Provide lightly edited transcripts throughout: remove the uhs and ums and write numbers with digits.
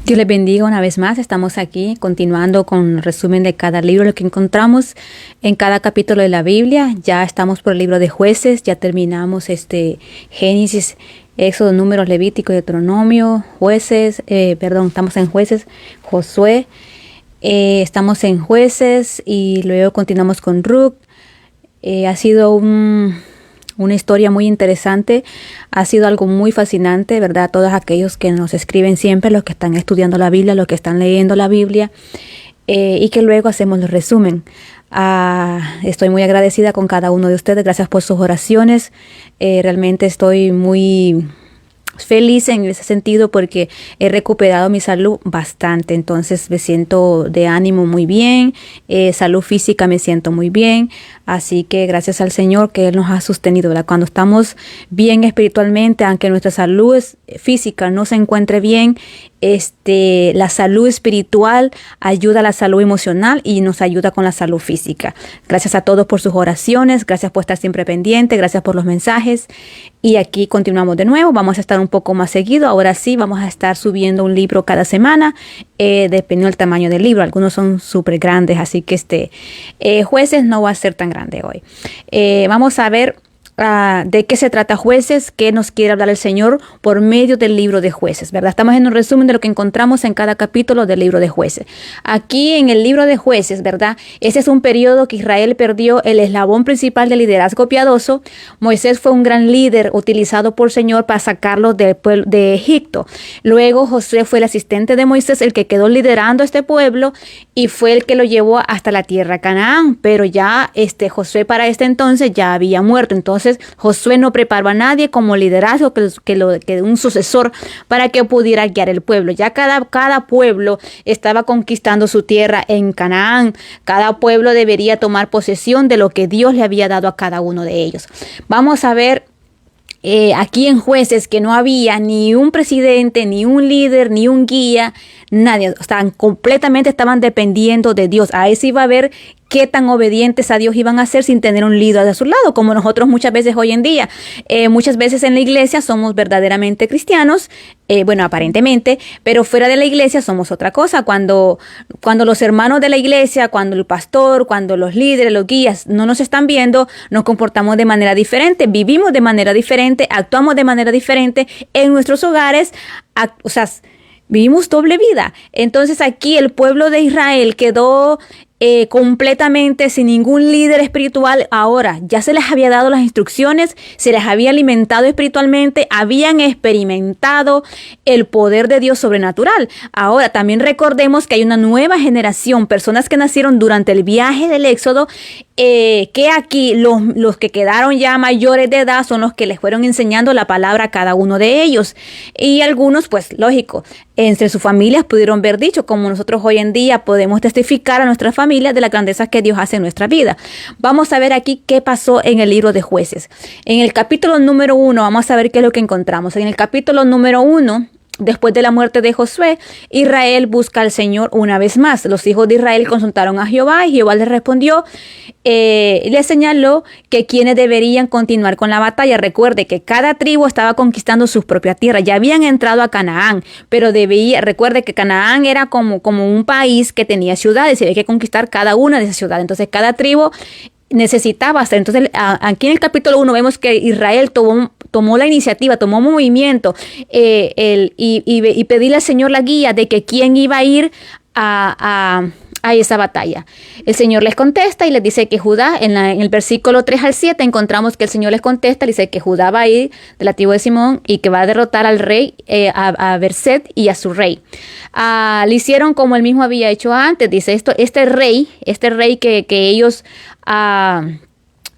Dios les bendiga una vez más. Estamos aquí continuando con el resumen de cada libro, lo que encontramos en cada capítulo de la Biblia. Ya estamos por el libro de Jueces, ya terminamos Génesis, Éxodo, Números, Levítico, Deuteronomio, estamos en Jueces, Josué, estamos en Jueces y luego continuamos con Ruth. Ha sido una historia muy interesante, ha sido algo muy fascinante, ¿verdad? Todos aquellos que nos escriben siempre, los que están estudiando la Biblia, los que están leyendo la Biblia, y que luego hacemos el resumen. Estoy muy agradecida con cada uno de ustedes, gracias por sus oraciones. Realmente estoy muy feliz en ese sentido porque he recuperado mi salud bastante, entonces me siento de ánimo muy bien, salud física me siento muy bien, así que gracias al Señor que Él nos ha sostenido, ¿verdad? Cuando estamos bien espiritualmente, aunque nuestra salud física no se encuentre bien, la salud espiritual ayuda a la salud emocional y nos ayuda con la salud física. Gracias a todos por sus oraciones, gracias por estar siempre pendiente, gracias por los mensajes. Y aquí continuamos de nuevo, vamos a estar un poco más seguido. Ahora sí, vamos a estar subiendo un libro cada semana, dependiendo del tamaño del libro. Algunos son súper grandes, así que Jueces no va a ser tan grande hoy. Vamos a ver de qué se trata Jueces, qué nos quiere hablar el Señor por medio del libro de Jueces, ¿verdad? Estamos en un resumen de lo que encontramos en cada capítulo del libro de Jueces. Aquí en el libro de Jueces, ¿verdad? Ese es un periodo que Israel perdió el eslabón principal del liderazgo piadoso. Moisés fue un gran líder utilizado por el Señor para sacarlo de Egipto. Luego Josué fue el asistente de Moisés, el que quedó liderando este pueblo y fue el que lo llevó hasta la tierra Canaán. Pero ya Josué para este entonces ya había muerto. Entonces Josué no preparó a nadie como liderazgo, que un sucesor para que pudiera guiar el pueblo. Ya cada pueblo estaba conquistando su tierra en Canaán. Cada pueblo debería tomar posesión de lo que Dios le había dado a cada uno de ellos. Vamos a ver aquí en Jueces que no había ni un presidente, ni un líder, ni un guía, nadie. Estaban dependiendo de Dios. Ahí se iba a ver qué tan obedientes a Dios iban a ser sin tener un líder a su lado, como nosotros muchas veces hoy en día. Muchas veces en la iglesia somos verdaderamente cristianos, aparentemente, pero fuera de la iglesia somos otra cosa. Cuando los hermanos de la iglesia, cuando el pastor, cuando los líderes, los guías no nos están viendo, nos comportamos de manera diferente, vivimos de manera diferente, actuamos de manera diferente en nuestros hogares, vivimos doble vida. Entonces aquí el pueblo de Israel quedó completamente sin ningún líder espiritual. Ahora ya se les había dado las instrucciones, se les había alimentado espiritualmente, habían experimentado el poder de Dios sobrenatural. Ahora también recordemos que hay una nueva generación, personas que nacieron durante el viaje del Éxodo, que aquí los que quedaron ya mayores de edad son los que les fueron enseñando la palabra a cada uno de ellos. Y algunos, pues lógico, entre sus familias pudieron ver dicho, como nosotros hoy en día podemos testificar a nuestras familias de la grandeza que Dios hace en nuestra vida. Vamos a ver aquí qué pasó en el libro de Jueces. En el capítulo número 1, vamos a ver qué es lo que encontramos. En el capítulo número 1, después de la muerte de Josué, Israel busca al Señor una vez más. Los hijos de Israel consultaron a Jehová y Jehová les respondió, les señaló que quienes deberían continuar con la batalla. Recuerde que cada tribu estaba conquistando su propia tierra. Ya habían entrado a Canaán, pero recuerde que Canaán era como un país que tenía ciudades y había que conquistar cada una de esas ciudades. Entonces cada tribu necesitaba hacer. Entonces aquí en el capítulo 1 vemos que Israel tomó la iniciativa, tomó movimiento y pedirle al Señor la guía de que quién iba a ir a esa batalla. El Señor les contesta y les dice que Judá, en el versículo 3 al 7 encontramos que el Señor les contesta, le dice que Judá va a ir de la tribu de Simón y que va a derrotar al rey, a Berset y a su rey. Le hicieron como él mismo había hecho antes, dice este rey que ellos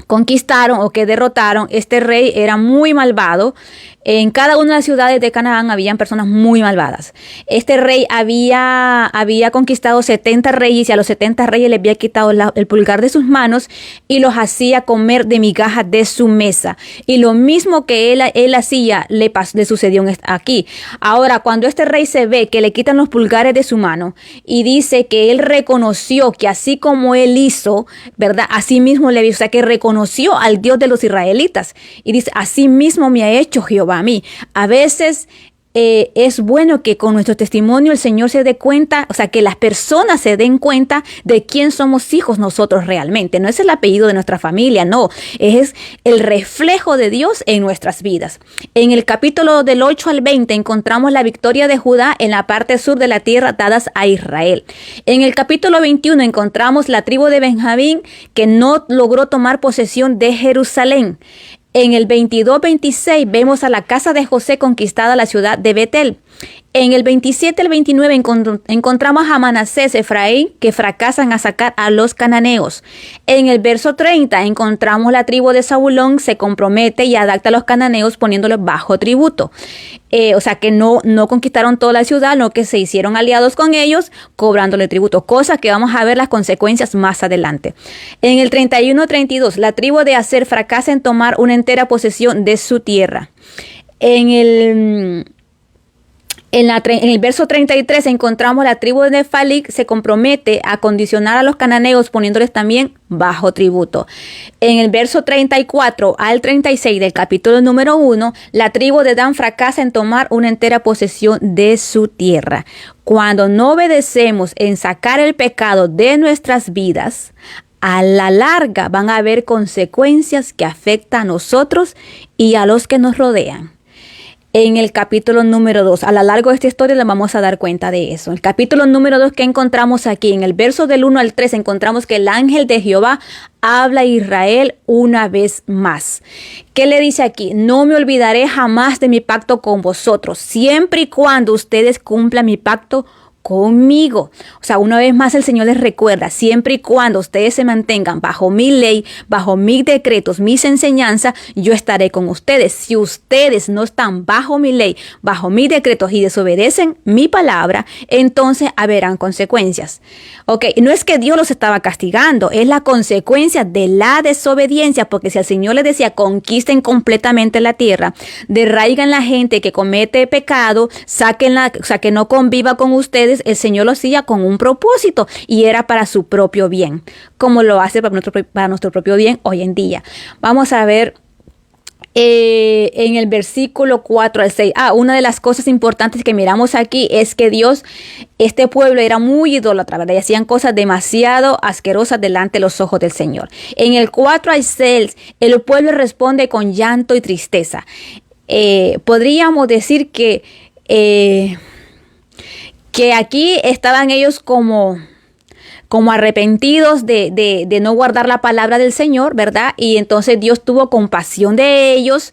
conquistaron o que derrotaron, este rey era muy malvado. En cada una de las ciudades de Canaán habían personas muy malvadas. Este rey había conquistado 70 reyes y a los 70 reyes les había quitado el pulgar de sus manos y los hacía comer de migajas de su mesa. Y lo mismo que él hacía le sucedió aquí. Ahora, cuando este rey se ve que le quitan los pulgares de su mano y dice que él reconoció que así como él hizo, ¿verdad? Así mismo le hizo, o sea, que reconoció al Dios de los israelitas y dice, así mismo me ha hecho Jehová a mí. A veces es bueno que con nuestro testimonio el Señor se dé cuenta, o sea, que las personas se den cuenta de quién somos hijos nosotros realmente. No es el apellido de nuestra familia, no, es el reflejo de Dios en nuestras vidas. En el capítulo del 8 al 20 encontramos la victoria de Judá en la parte sur de la tierra dadas a Israel. En el capítulo 21 encontramos la tribu de Benjamín que no logró tomar posesión de Jerusalén. En el 22-26 vemos a la casa de José conquistada la ciudad de Betel. En el 27 al 29 encontramos a Manasés, Efraín, que fracasan a sacar a los cananeos. En el verso 30 encontramos la tribu de Zabulón se compromete y adapta a los cananeos poniéndolos bajo tributo. O sea que no conquistaron toda la ciudad, no que se hicieron aliados con ellos, cobrándole tributo, cosa que vamos a ver las consecuencias más adelante. En el 31-32, la tribu de Aser fracasa en tomar una entera posesión de su tierra. En el verso 33 encontramos la tribu de Neftalí se compromete a condicionar a los cananeos poniéndoles también bajo tributo. En el verso 34 al 36 del capítulo número 1, la tribu de Dan fracasa en tomar una entera posesión de su tierra. Cuando no obedecemos en sacar el pecado de nuestras vidas, a la larga van a haber consecuencias que afectan a nosotros y a los que nos rodean. En el capítulo número 2, a lo largo de esta historia le vamos a dar cuenta de eso. El capítulo número 2 que encontramos aquí, en el verso del 1 al 3, encontramos que el ángel de Jehová habla a Israel una vez más. ¿Qué le dice aquí? No me olvidaré jamás de mi pacto con vosotros, siempre y cuando ustedes cumplan mi pacto conmigo. O sea, una vez más el Señor les recuerda, siempre y cuando ustedes se mantengan bajo mi ley, bajo mis decretos, mis enseñanzas, yo estaré con ustedes. Si ustedes no están bajo mi ley, bajo mis decretos y desobedecen mi palabra, entonces habrán consecuencias. Ok, no es que Dios los estaba castigando, es la consecuencia de la desobediencia, porque si el Señor les decía, conquisten completamente la tierra, derraigan la gente que comete pecado, sáquenla, o sea, que no conviva con ustedes, el Señor lo hacía con un propósito y era para su propio bien, como lo hace para nuestro propio bien hoy en día. Vamos a ver en el versículo 4 al 6. Una de las cosas importantes que miramos aquí es que este pueblo era muy idólatra, ¿verdad? Y hacían cosas demasiado asquerosas delante de los ojos del Señor. En el 4 al 6, el pueblo responde con llanto y tristeza. Podríamos decir que aquí estaban ellos como arrepentidos de no guardar la palabra del Señor, ¿verdad? Y entonces Dios tuvo compasión de ellos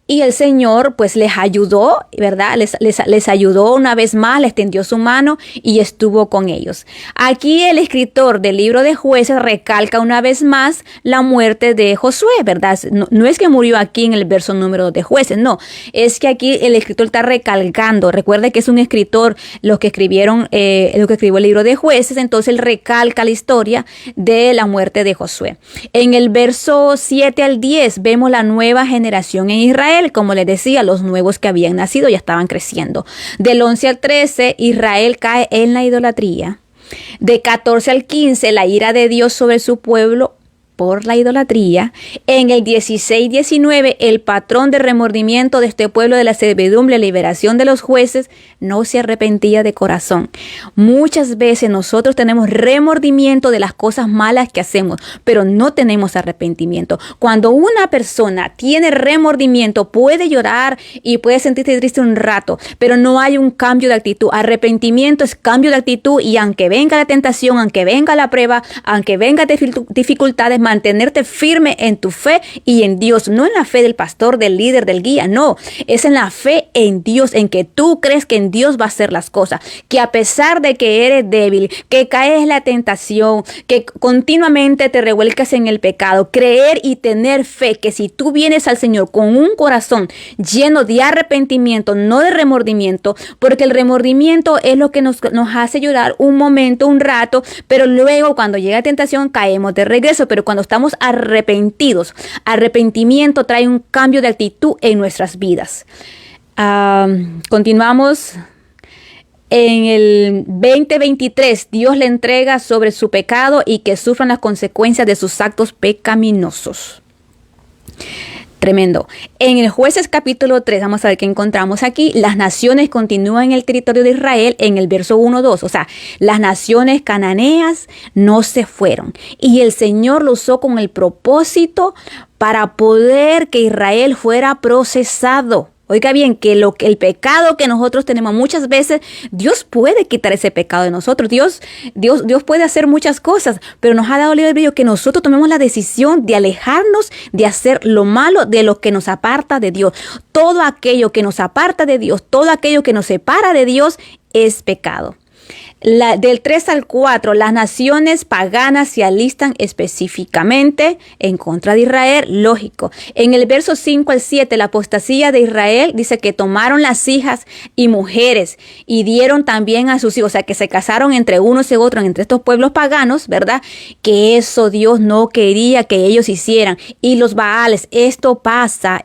y el Señor pues les ayudó, ¿verdad? Les ayudó una vez más, les tendió su mano y estuvo con ellos. Aquí el escritor del libro de Jueces recalca una vez más la muerte de Josué, ¿verdad? No es que murió aquí en el verso número 2 de Jueces, no. Es que aquí el escritor está recalcando. Recuerde que es un escritor, los que escribió el libro de Jueces, entonces él recalca la historia de la muerte de Josué. En el verso 7 al 10 vemos la nueva generación en Israel. Como les decía, los nuevos que habían nacido ya estaban creciendo. Del 11 al 13, Israel cae en la idolatría. De 14 al 15, la ira de Dios sobre su pueblo por la idolatría. En el 16-19, el patrón de remordimiento de este pueblo de la servidumbre, liberación de los jueces, no se arrepentía de corazón. Muchas veces nosotros tenemos remordimiento de las cosas malas que hacemos, pero no tenemos arrepentimiento. Cuando una persona tiene remordimiento, puede llorar y puede sentirse triste un rato, pero no hay un cambio de actitud. Arrepentimiento es cambio de actitud y aunque venga la tentación, aunque venga la prueba, aunque venga dificultades, mantenerte firme en tu fe y en Dios, no en la fe del pastor, del líder, del guía, no, es en la fe en Dios, en que tú crees que en Dios va a hacer las cosas, que a pesar de que eres débil, que caes en la tentación, que continuamente te revuelcas en el pecado, creer y tener fe que si tú vienes al Señor con un corazón lleno de arrepentimiento, no de remordimiento, porque el remordimiento es lo que nos hace llorar un momento, un rato, pero luego cuando llega la tentación caemos de regreso. Pero cuando estamos arrepentidos, arrepentimiento trae un cambio de actitud en nuestras vidas. Continuamos. En el 20-23, Dios le entrega sobre su pecado y que sufran las consecuencias de sus actos pecaminosos. Tremendo. En el Jueces capítulo 3, vamos a ver qué encontramos aquí. Las naciones continúan en el territorio de Israel en el verso 1-2. O sea, las naciones cananeas no se fueron. Y el Señor lo usó con el propósito para poder que Israel fuera procesado. Oiga bien, que el pecado que nosotros tenemos muchas veces, Dios puede quitar ese pecado de nosotros. Dios puede hacer muchas cosas, pero nos ha dado libre albedrío que nosotros tomemos la decisión de alejarnos de hacer lo malo, de lo que nos aparta de Dios. Todo aquello que nos aparta de Dios, todo aquello que nos separa de Dios es pecado. Del 3 al 4, las naciones paganas se alistan específicamente en contra de Israel, lógico. En el verso 5 al 7, la apostasía de Israel dice que tomaron las hijas y mujeres y dieron también a sus hijos, o sea, que se casaron entre unos y otros, entre estos pueblos paganos, ¿verdad? Que eso Dios no quería que ellos hicieran. Y los Baales, esto pasa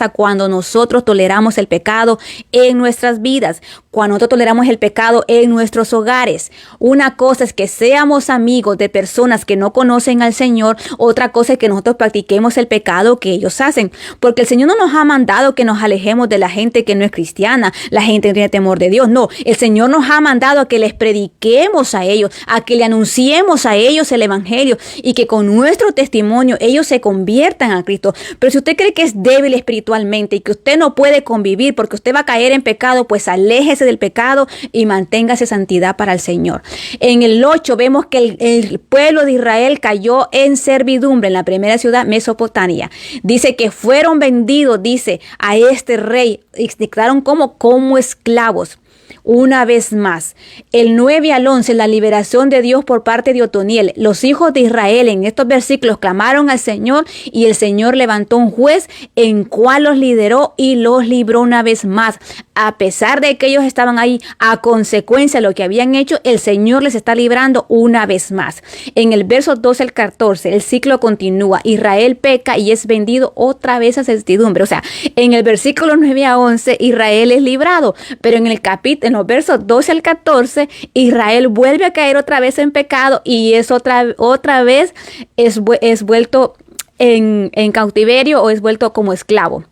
cuando nosotros toleramos el pecado en nuestras vidas, cuando nosotros toleramos el pecado en nuestros hogares. Una cosa es que seamos amigos de personas que no conocen al Señor. Otra cosa es que nosotros practiquemos el pecado que ellos hacen. Porque el Señor no nos ha mandado que nos alejemos de la gente que no es cristiana, la gente que no tiene temor de Dios. No, el Señor nos ha mandado a que les prediquemos a ellos, a que le anunciemos a ellos el evangelio y que con nuestro testimonio ellos se conviertan a Cristo. Pero si usted cree que es débil espiritualmente y que usted no puede convivir porque usted va a caer en pecado, pues aléjese del pecado y manténgase santidad para el Señor. En el 8 vemos que el pueblo de Israel cayó en servidumbre en la primera ciudad, Mesopotamia. Dice que fueron vendidos, dice, a este rey y se declararon como esclavos. Una vez más, el 9 al 11, la liberación de Dios por parte de Otoniel. Los hijos de Israel en estos versículos clamaron al Señor y el Señor levantó un juez en cual los lideró y los libró una vez más. A pesar de que ellos estaban ahí a consecuencia de lo que habían hecho, el Señor les está librando una vez más. En el verso 12 al 14, el ciclo continúa. Israel peca y es vendido otra vez a servidumbre. O sea, en el versículo 9 a 11, Israel es librado, pero en los versos 12 al 14, Israel vuelve a caer otra vez en pecado y es otra vez es vuelto en cautiverio o es vuelto como esclavo.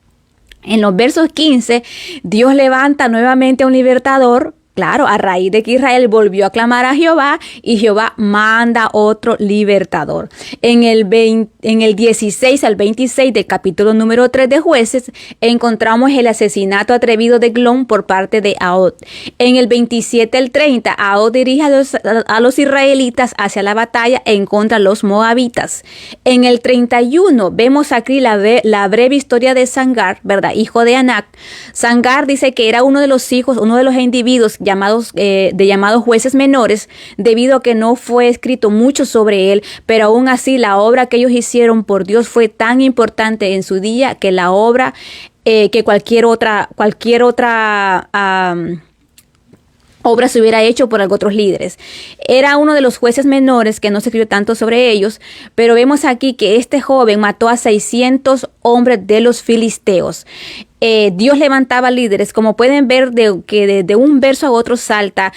En los versos 15, Dios levanta nuevamente a un libertador. Claro, a raíz de que Israel volvió a clamar a Jehová y Jehová manda otro libertador. En el 16 al 26 del capítulo número 3 de Jueces encontramos el asesinato atrevido de Eglón por parte de Ahod. En el 27 al 30, Ahod dirige a los israelitas hacia la batalla en contra de los moabitas. En el 31 vemos aquí la breve historia de Sangar, ¿verdad? Hijo de Anac. Sangar dice que era uno de los individuos llamados jueces menores, debido a que no fue escrito mucho sobre él, pero aún así la obra que ellos hicieron por Dios fue tan importante en su día que la obra que cualquier otra obra se hubiera hecho por otros líderes. Era uno de los jueces menores que no se escribió tanto sobre ellos, pero vemos aquí que este joven mató a 600 hombres de los filisteos. Dios levantaba líderes, como pueden ver que de un verso a otro salta,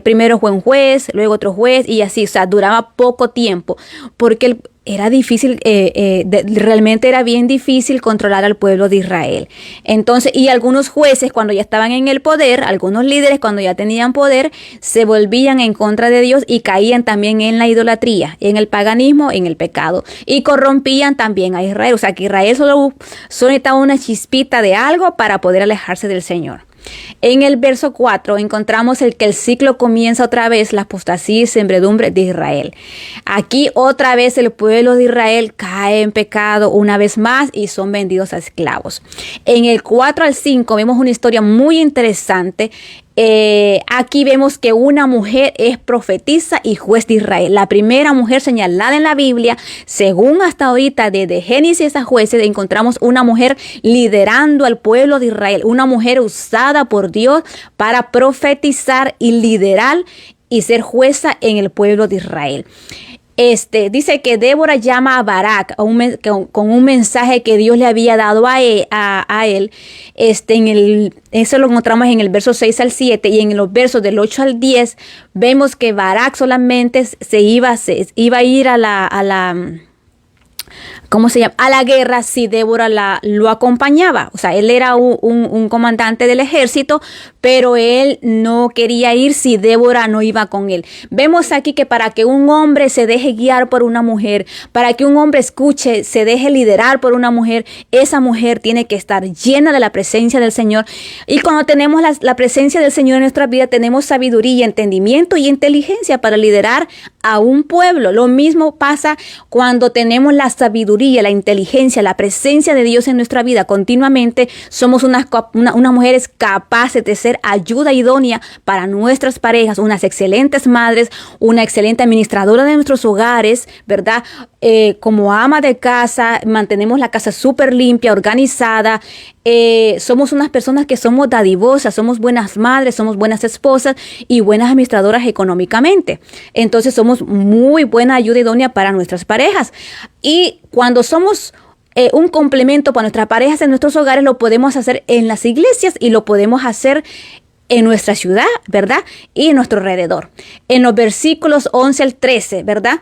primero fue un juez, luego otro juez y así, o sea, duraba poco tiempo, porque era difícil, realmente era bien difícil controlar al pueblo de Israel. Entonces, y algunos jueces cuando ya estaban en el poder, algunos líderes cuando ya tenían poder, se volvían en contra de Dios y caían también en la idolatría, en el paganismo, en el pecado, y corrompían también a Israel. O sea, que Israel solo necesitaba una chispita de algo para poder alejarse del Señor. En el verso 4 encontramos que el ciclo comienza otra vez, la apostasía y servidumbre de Israel. Aquí otra vez el pueblo de Israel cae en pecado una vez más y son vendidos a esclavos. En el 4 al 5 vemos una historia muy interesante. Aquí vemos que una mujer es profetisa y juez de Israel. La primera mujer señalada en la Biblia, según hasta ahorita, desde Génesis a Jueces, encontramos una mujer liderando al pueblo de Israel. Una mujer usada por Dios para profetizar y liderar y ser jueza en el pueblo de Israel. Dice que Débora llama a Barak con un mensaje que Dios le había dado a él. Eso lo encontramos en el verso 6 al 7 y en los versos del 8 al 10 vemos que Barak solamente se iba a ir ¿cómo se llama? A la guerra si Débora lo acompañaba. O sea, él era un comandante del ejército, pero él no quería ir si Débora no iba con él. Vemos aquí que para que un hombre se deje guiar por una mujer, para que un hombre escuche, se deje liderar por una mujer, esa mujer tiene que estar llena de la presencia del Señor. Y cuando tenemos la presencia del Señor en nuestra vida, tenemos sabiduría, entendimiento y inteligencia para liderar a un pueblo. Lo mismo pasa cuando tenemos la sabiduría, la inteligencia, la presencia de Dios en nuestra vida continuamente. Somos unas mujeres capaces de ser ayuda idónea para nuestras parejas, unas excelentes madres, una excelente administradora de nuestros hogares, ¿verdad? Como ama de casa, mantenemos la casa súper limpia, organizada. Somos unas personas que somos dadivosas, somos buenas madres, somos buenas esposas y buenas administradoras económicamente. Entonces somos muy buena ayuda idónea para nuestras parejas. Y cuando somos un complemento para nuestras parejas en nuestros hogares, lo podemos hacer en las iglesias y lo podemos hacer en nuestra ciudad, ¿verdad? Y en nuestro alrededor. En los versículos 11 al 13, ¿verdad?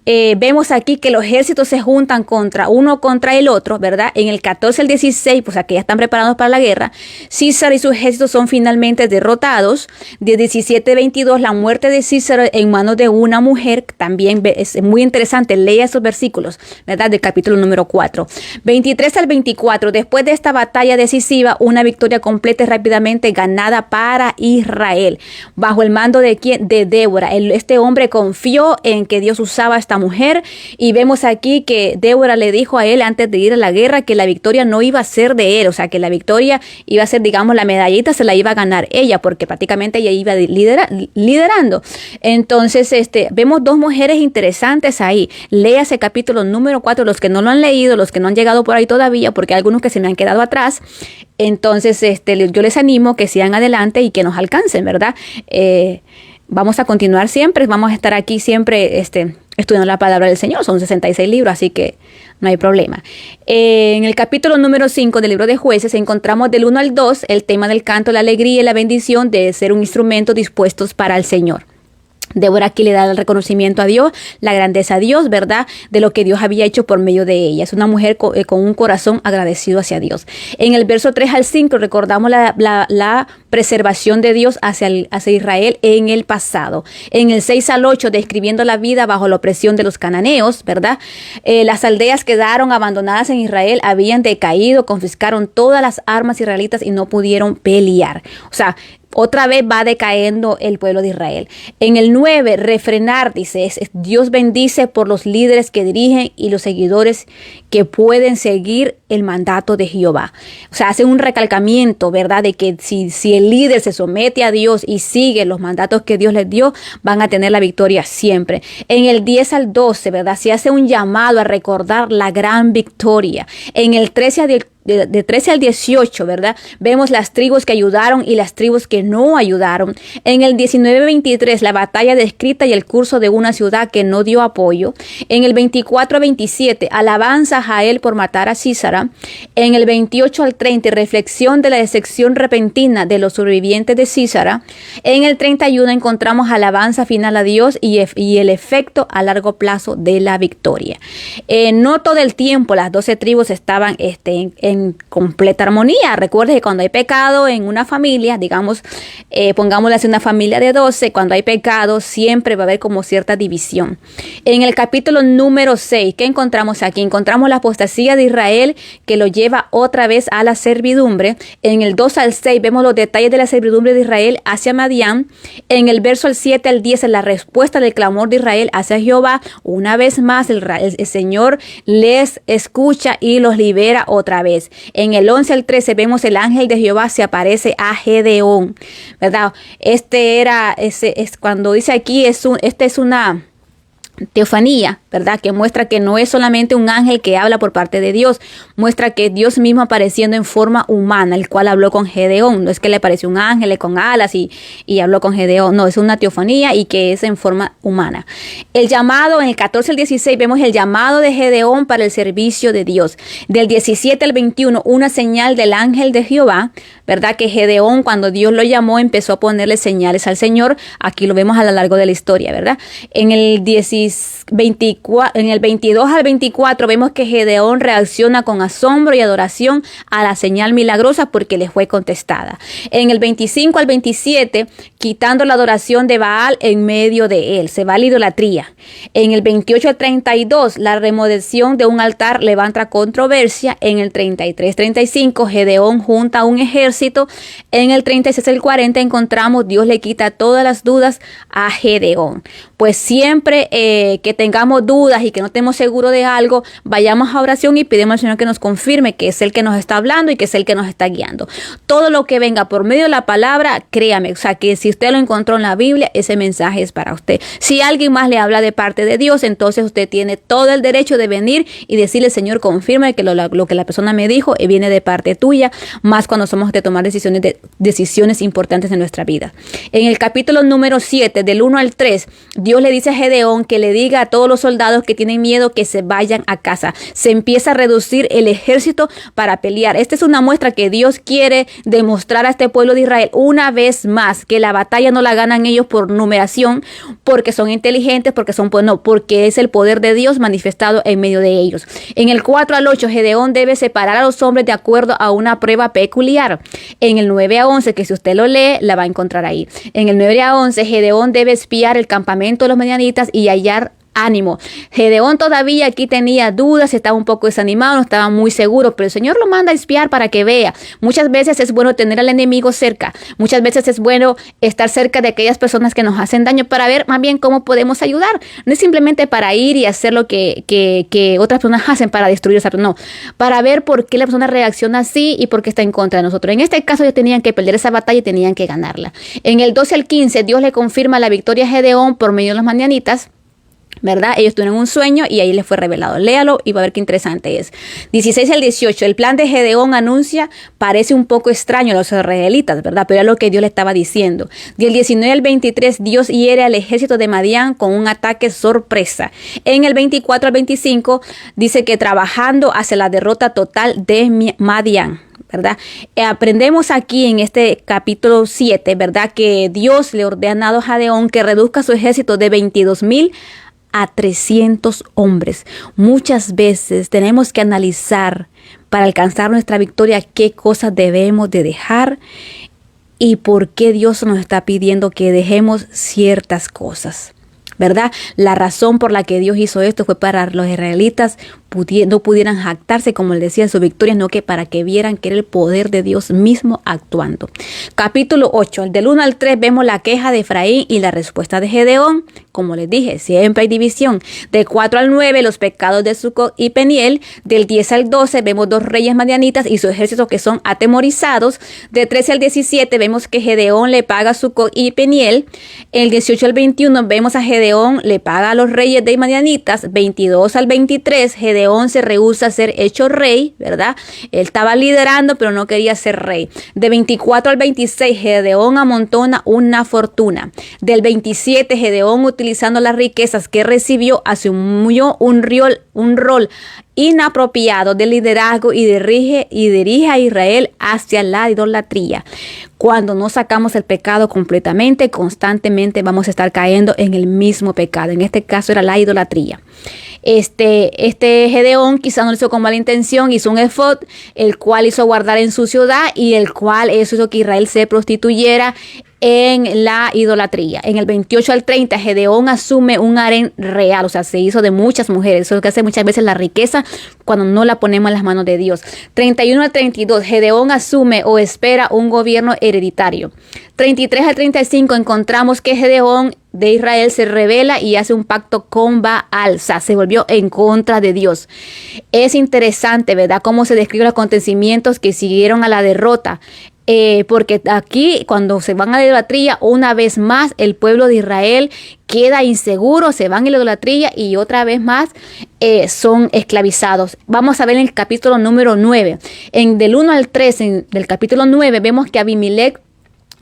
Vemos aquí que los ejércitos se juntan uno contra el otro, ¿verdad? En el 14 al 16, pues aquí ya están preparados para la guerra. Císara y sus ejércitos son finalmente derrotados. De 17 a 22, la muerte de Císara en manos de una mujer, también es muy interesante, lea esos versículos, ¿verdad? Del capítulo número 4. 23 al 24, después de esta batalla decisiva, una victoria completa y rápidamente ganada para Israel, bajo el mando de Débora. Este hombre confió en que Dios usaba esta mujer, y vemos aquí que Débora le dijo a él antes de ir a la guerra que la victoria no iba a ser de él, o sea que la victoria iba a ser, digamos, la medallita se la iba a ganar ella, porque prácticamente ella iba liderando. Entonces vemos dos mujeres interesantes ahí. Léase capítulo número 4, los que no lo han leído, los que no han llegado por ahí todavía, porque hay algunos que se me han quedado atrás. Entonces yo les animo que sigan adelante y que nos alcancen, ¿verdad? Vamos a continuar siempre, vamos a estar aquí siempre estudiando la palabra del Señor. Son 66 libros, así que no hay problema. En el capítulo número 5 del libro de Jueces encontramos del 1 al 2 el tema del canto, la alegría y la bendición de ser un instrumento dispuestos para el Señor. Débora aquí le da el reconocimiento a Dios, la grandeza a Dios, ¿verdad? De lo que Dios había hecho por medio de ella. Es una mujer con un corazón agradecido hacia Dios. En el verso 3 al 5 recordamos la preservación de Dios hacia Israel en el pasado. En el 6 al 8 describiendo la vida bajo la opresión de los cananeos, ¿verdad? Las aldeas quedaron abandonadas en Israel, habían decaído, confiscaron todas las armas israelitas y no pudieron pelear. O sea, otra vez va decayendo el pueblo de Israel. En el 9, refrenar, dice, Dios bendice por los líderes que dirigen y los seguidores que pueden seguir el mandato de Jehová. O sea, hace un recalcamiento, ¿verdad? De que si el líder se somete a Dios y sigue los mandatos que Dios les dio, van a tener la victoria siempre. En el 10 al 12, ¿verdad? Se hace un llamado a recordar la gran victoria. En el 13 al 18, ¿verdad? Vemos las tribus que ayudaron y las tribus que no ayudaron. En el 19-23, la batalla descrita y el curso de una ciudad que no dio apoyo. En el 24-27, alabanza a Jael por matar a Císara. En el 28 al 30, reflexión de la decepción repentina de los sobrevivientes de Císara. En el 31 encontramos alabanza final a Dios y el efecto a largo plazo de la victoria. No todo el tiempo las 12 tribus estaban en completa armonía. Recuerde que cuando hay pecado en una familia, digamos, pongámosle así, una familia de 12, cuando hay pecado siempre va a haber como cierta división. En el capítulo número 6, ¿qué encontramos aquí? Encontramos la apostasía de Israel que lo lleva otra vez a la servidumbre. En el 2 al 6 vemos los detalles de la servidumbre de Israel hacia Madián. En el verso al 7 al 10 la respuesta del clamor de Israel hacia Jehová. Una vez más el Señor les escucha y los libera otra vez. En el 11 al 13 vemos el ángel de Jehová se aparece a Gedeón, ¿verdad? Cuando dice aquí, es una teofanía, ¿verdad? Que muestra que no es solamente un ángel que habla por parte de Dios, muestra que Dios mismo apareciendo en forma humana, el cual habló con Gedeón. No es que le apareció un ángel con alas y habló con Gedeón, no, es una teofanía y que es en forma humana. El llamado, en el 14 al 16 vemos el llamado de Gedeón para el servicio de Dios. Del 17 al 21, una señal del ángel de Jehová, ¿verdad? Que Gedeón, cuando Dios lo llamó, empezó a ponerle señales al Señor. Aquí lo vemos a lo largo de la historia, ¿verdad? En el 16 en el 22 al 24 vemos que Gedeón reacciona con asombro y adoración a la señal milagrosa porque le fue contestada. En el 25 al 27, quitando la adoración de Baal en medio de él, se va a la idolatría. En el 28 al 32, la remodelación de un altar levanta controversia. En el 33-35, Gedeón junta un ejército. En el 36 al 40 encontramos Dios le quita todas las dudas a Gedeón. Pues siempre que tengamos dudas y que no estemos seguros de algo, vayamos a oración y pidamos al Señor que nos confirme que es el que nos está hablando y que es el que nos está guiando. Todo lo que venga por medio de la palabra, créame, o sea que si usted lo encontró en la Biblia, ese mensaje es para usted. Si alguien más le habla de parte de Dios, entonces usted tiene todo el derecho de venir y decirle, Señor, confirma que lo que la persona me dijo viene de parte tuya, más cuando somos de tomar decisiones importantes en nuestra vida. En el capítulo número 7, del 1 al 3, Dios le dice a Gedeón que le diga a todos los soldados que tienen miedo que se vayan a casa. Se empieza a reducir el ejército para pelear. Esta es una muestra que Dios quiere demostrar a este pueblo de Israel una vez más, que la batalla no la ganan ellos por numeración, porque son inteligentes, porque son no, porque es el poder de Dios manifestado en medio de ellos. En el 4 al 8, Gedeón debe separar a los hombres de acuerdo a una prueba peculiar. En el 9 a 11, que si usted lo lee, la va a encontrar ahí. En el 9 a 11, Gedeón debe espiar el campamento de los madianitas y hallar ánimo. Gedeón todavía aquí tenía dudas, estaba un poco desanimado, no estaba muy seguro, pero el Señor lo manda a espiar para que vea. Muchas veces es bueno tener al enemigo cerca, muchas veces es bueno estar cerca de aquellas personas que nos hacen daño para ver más bien cómo podemos ayudar. No es simplemente para ir y hacer lo que otras personas hacen para destruir, no, para ver por qué la persona reacciona así y por qué está en contra de nosotros. En este caso ellos tenían que perder esa batalla y tenían que ganarla. En el 12 al 15 Dios le confirma la victoria a Gedeón por medio de los madianitas, ¿verdad? Ellos tuvieron un sueño y ahí les fue revelado. Léalo y va a ver qué interesante es. 16 al 18. El plan de Gedeón anuncia, parece un poco extraño a los israelitas, ¿verdad? Pero era lo que Dios le estaba diciendo. Del 19 al 23, Dios hiere al ejército de Madián con un ataque sorpresa. En el 24 al 25, dice que trabajando hacia la derrota total de Madián, ¿verdad? Aprendemos aquí en este capítulo 7, ¿verdad? Que Dios le ha ordenado a Gedeón que reduzca su ejército de 22,000 a 300 hombres. Muchas veces tenemos que analizar para alcanzar nuestra victoria qué cosas debemos de dejar y por qué Dios nos está pidiendo que dejemos ciertas cosas, ¿verdad? La razón por la que Dios hizo esto fue para los israelitas no pudieran jactarse, como les decía, de su victoria, no que para que vieran que era el poder de Dios mismo actuando. Capítulo 8, del 1 al 3 vemos la queja de Efraín y la respuesta de Gedeón. Como les dije, siempre hay división. Del 4 al 9, los pecados de Sucot y Peniel. Del 10 al 12 vemos 2 reyes madianitas y su ejército que son atemorizados. Del 13 al 17 vemos que Gedeón le paga a Sucot y Peniel. El 18 al 21 vemos a Gedeón le paga a los reyes de madianitas. 22 al 23, Gedeón se rehúsa a ser hecho rey, ¿verdad? Él estaba liderando, pero no quería ser rey. De 24 al 26, Gedeón amontona una fortuna. Del 27, Gedeón, utilizando las riquezas que recibió, asumió un rol inapropiado de liderazgo y dirige a Israel hacia la idolatría. Cuando no sacamos el pecado completamente, constantemente vamos a estar cayendo en el mismo pecado. En este caso era la idolatría. Este Gedeón quizá no lo hizo con mala intención, hizo un efod, el cual hizo guardar en su ciudad y el cual eso hizo que Israel se prostituyera en la idolatría. En el 28 al 30, Gedeón asume un harén real, o sea, se hizo de muchas mujeres. Eso es lo que hace muchas veces la riqueza cuando no la ponemos en las manos de Dios. 31 al 32, Gedeón asume o espera un gobierno hereditario. 33 al 35, encontramos que Gedeón de Israel se rebela y hace un pacto con Baal, o sea, se volvió en contra de Dios. Es interesante, ¿verdad?, cómo se describen los acontecimientos que siguieron a la derrota. Porque aquí cuando se van a la idolatría, una vez más el pueblo de Israel queda inseguro, se van a la idolatría y otra vez más son esclavizados. Vamos a ver en el capítulo número 9, del 1 al 3 del capítulo 9 vemos que Abimelech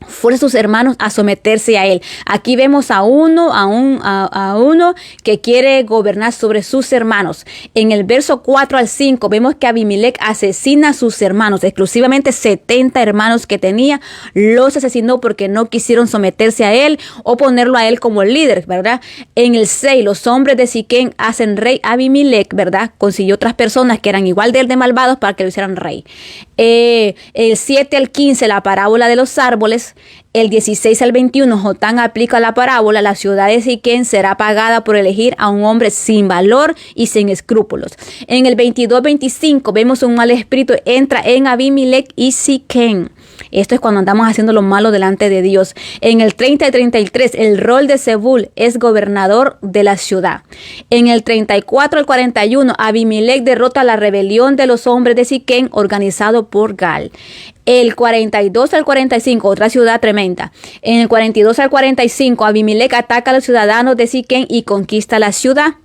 fuerza a sus hermanos a someterse a él. Aquí vemos a uno que quiere gobernar sobre sus hermanos. En el verso 4 al 5 vemos que Abimelech asesina a sus hermanos, exclusivamente 70 hermanos que tenía, los asesinó porque no quisieron someterse a él o ponerlo a él como líder, ¿verdad? En el 6, los hombres de Siquem hacen rey a Abimelech, ¿verdad? Consiguió otras personas que eran igual de él de malvados para que lo hicieran rey. El 7 al 15, la parábola de los árboles. El 16 al 21, Jotán aplica la parábola. La ciudad de Siquem será pagada por elegir a un hombre sin valor y sin escrúpulos. En el 22-25 vemos un mal espíritu entra en Abimelech y Siquem. Esto es cuando andamos haciendo lo malo delante de Dios. En el 30 y 33, el rol de Zebul es gobernador de la ciudad. En el 34 al 41, Abimelech derrota la rebelión de los hombres de Siquem organizado por Gal. El 42 al 45, otra ciudad tremenda. En el 42 al 45, Abimelech ataca a los ciudadanos de Siquem y conquista la ciudad.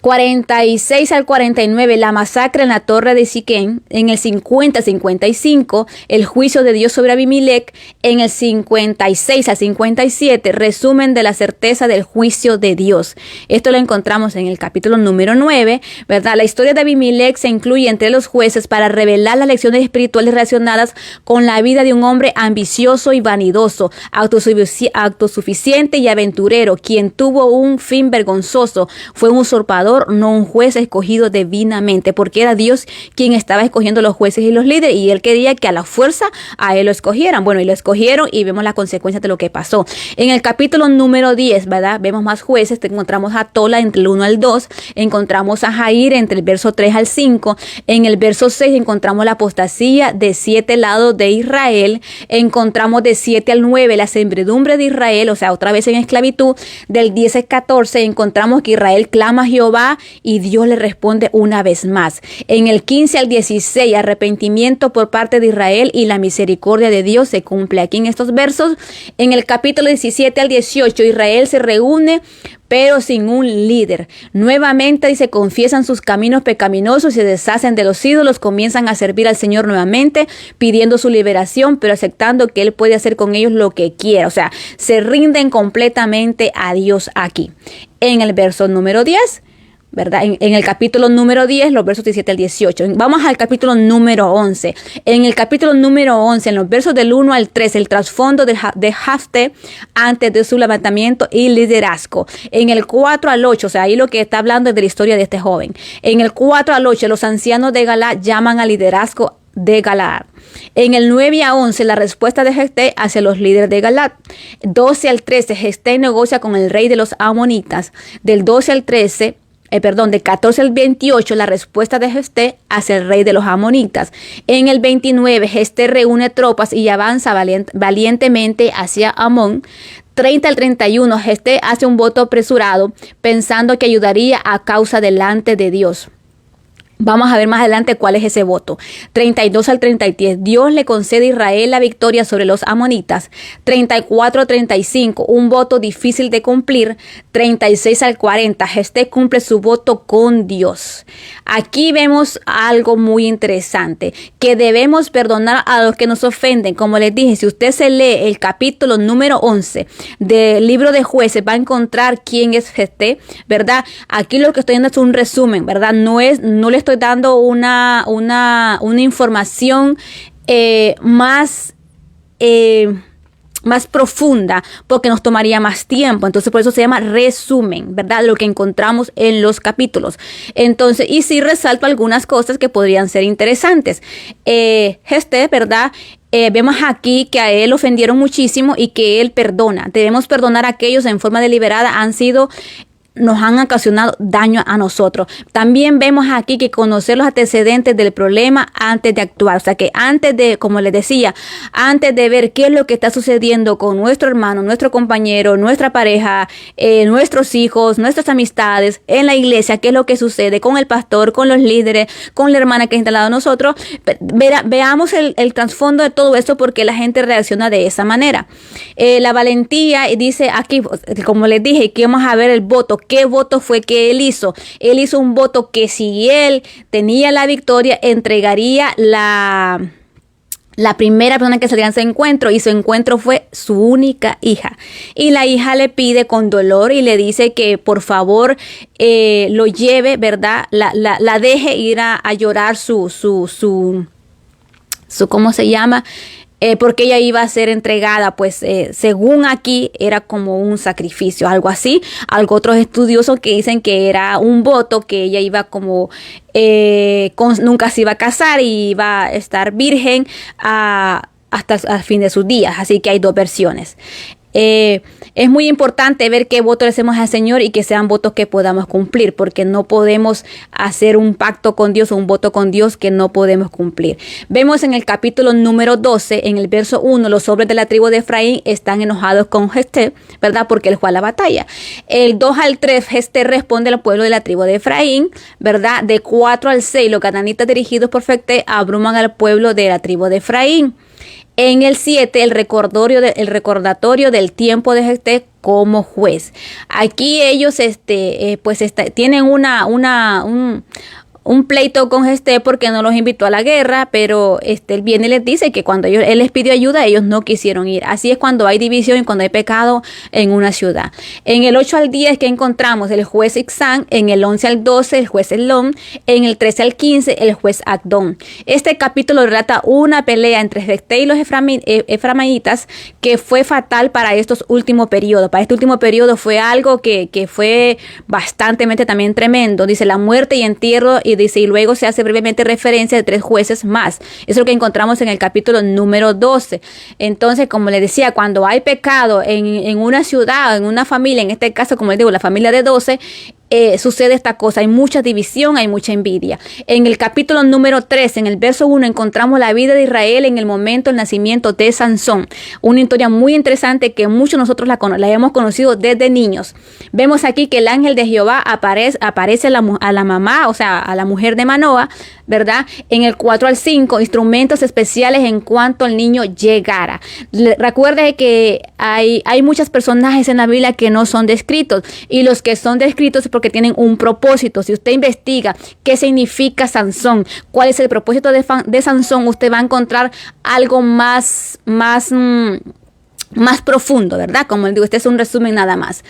46 al 49, la masacre en la torre de Siquem. En el 50-55, el juicio de Dios sobre Abimelech. En el 56 al 57, resumen de la certeza del juicio de Dios. Esto lo encontramos en el capítulo número 9, ¿verdad? La historia de Abimelech se incluye entre los jueces para revelar las lecciones espirituales relacionadas con la vida de un hombre ambicioso y vanidoso, autosuficiente y aventurero, quien tuvo un fin vergonzoso. Fue un usurpador, no un juez escogido divinamente, porque era Dios quien estaba escogiendo los jueces y los líderes, y él quería que a la fuerza a él lo escogieran. Bueno, y lo escogieron y vemos las consecuencias de lo que pasó. En el capítulo número 10, ¿verdad? Vemos más jueces, encontramos a Tola entre el 1 al 2, encontramos a Jair entre el verso 3 al 5, en el verso 6 encontramos la apostasía de 7 lados de Israel, encontramos de 7 al 9 la servidumbre de Israel, o sea, otra vez en esclavitud. Del 10 al 14 encontramos que Israel clama a Jehová y Dios le responde una vez más. En el 15 al 16, arrepentimiento por parte de Israel y la misericordia de Dios se cumple aquí en estos versos. En el capítulo 17 al 18, Israel se reúne pero sin un líder. Nuevamente dice, confiesan sus caminos pecaminosos y se deshacen de los ídolos, comienzan a servir al Señor nuevamente, pidiendo su liberación, pero aceptando que Él puede hacer con ellos lo que quiera. O sea, se rinden completamente a Dios aquí. En el verso número 10, ¿verdad? En el capítulo número 10, los versos 17 al 18. Vamos al capítulo número 11. En el capítulo número 11, en los versos del 1 al 3, el trasfondo de Jafte antes de su levantamiento y liderazgo. En el 4 al 8, o sea, ahí lo que está hablando es de la historia de este joven. En el 4 al 8, los ancianos de Galaad llaman al liderazgo de Galaad. En el 9 a 11, la respuesta de Jefté hacia los líderes de Galaad. 12 al 13, Jefté negocia con el rey de los amonitas. Del 12 al 13, de 14 al 28, la respuesta de Jefté hacia el rey de los amonitas. En el 29, Jefté reúne tropas y avanza valientemente hacia Amón. 30 al 31, Jefté hace un voto apresurado, pensando que ayudaría a causa delante de Dios. Vamos a ver más adelante cuál es ese voto. 32 al 33, Dios le concede a Israel la victoria sobre los amonitas. 34 al 35, un voto difícil de cumplir. 36 al 40, Jefté cumple su voto con Dios. Aquí vemos algo muy interesante, que debemos perdonar a los que nos ofenden. Como les dije, si usted se lee el capítulo número 11 del libro de Jueces, va a encontrar quién es Jefté, ¿verdad? Aquí lo que estoy dando es un resumen, ¿verdad? No le estoy dando una información más profunda, porque nos tomaría más tiempo. Entonces por eso se llama resumen, ¿verdad? Lo que encontramos en los capítulos. Entonces, y sí resalto algunas cosas que podrían ser interesantes. Jefté, ¿verdad? Vemos aquí que a él ofendieron muchísimo y que él perdona. Debemos perdonar a aquellos en forma deliberada nos han ocasionado daño a nosotros. También vemos aquí que conocer los antecedentes del problema antes de actuar. O sea que antes de, como les decía, antes de ver qué es lo que está sucediendo con nuestro hermano, nuestro compañero, nuestra pareja, nuestros hijos, nuestras amistades, en la iglesia, qué es lo que sucede con el pastor, con los líderes, con la hermana que ha instalado a nosotros, veamos el trasfondo de todo esto, porque la gente reacciona de esa manera. La valentía, dice aquí, como les dije, que vamos a ver el voto. ¿Qué voto fue que él hizo? Él hizo un voto que si él tenía la victoria, entregaría la primera persona que salió a su encuentro, y su encuentro fue su única hija. Y la hija le pide con dolor y le dice que por favor lo lleve, ¿verdad? La deje ir a llorar su ¿cómo se llama? Porque ella iba a ser entregada, pues según aquí era como un sacrificio, algo así. Algo otros estudiosos que dicen que era un voto, que ella iba como nunca se iba a casar y iba a estar virgen hasta el fin de sus días. Así que hay dos versiones. Es muy importante ver qué votos le hacemos al Señor y que sean votos que podamos cumplir, porque no podemos hacer un pacto con Dios o un voto con Dios que no podemos cumplir. Vemos en el capítulo número 12, en el verso 1, los hombres de la tribu de Efraín están enojados con Jefté, ¿verdad? Porque él fue a la batalla. El 2 al 3, Jefté responde al pueblo de la tribu de Efraín, ¿verdad? De 4 al 6, los cananitas dirigidos por Jefté abruman al pueblo de la tribu de Efraín. En el 7, el recordatorio del tiempo de Jefté como juez. Aquí ellos tienen un pleito con Jefté porque no los invitó a la guerra, pero él viene y les dice que cuando él les pidió ayuda, ellos no quisieron ir. Así es cuando hay división y cuando hay pecado en una ciudad. En el 8 al 10 que encontramos el juez Ixán, en el 11 al 12 el juez Elón, en el 13 al 15 el juez Agdón. Este capítulo relata una pelea entre Jefté y los efraimitas que fue fatal para estos últimos periodos. Para este último periodo fue algo que fue bastante también tremendo. Dice la muerte y entierro, y dice, y luego se hace brevemente referencia de 3 jueces más. Eso es lo que encontramos en el capítulo número 12. Entonces, como le decía, cuando hay pecado en una ciudad, en una familia, en este caso, como les digo, la familia de 12, sucede esta cosa, hay mucha división, hay mucha envidia. En el capítulo número 3, en el verso 1, encontramos la vida de Israel en el momento del nacimiento de Sansón. Una historia muy interesante que muchos de nosotros la hemos conocido desde niños. Vemos aquí que el ángel de Jehová aparece a la mamá, o sea, a la mujer de Manoa, ¿verdad? En el 4 al 5, instrumentos especiales en cuanto el niño llegara. Recuerde que hay muchos personajes en la Biblia que no son descritos, y los que son descritos es porque tienen un propósito. Si usted investiga qué significa Sansón, cuál es el propósito de Sansón, usted va a encontrar algo más profundo, ¿verdad? Como les digo, este es un resumen nada más.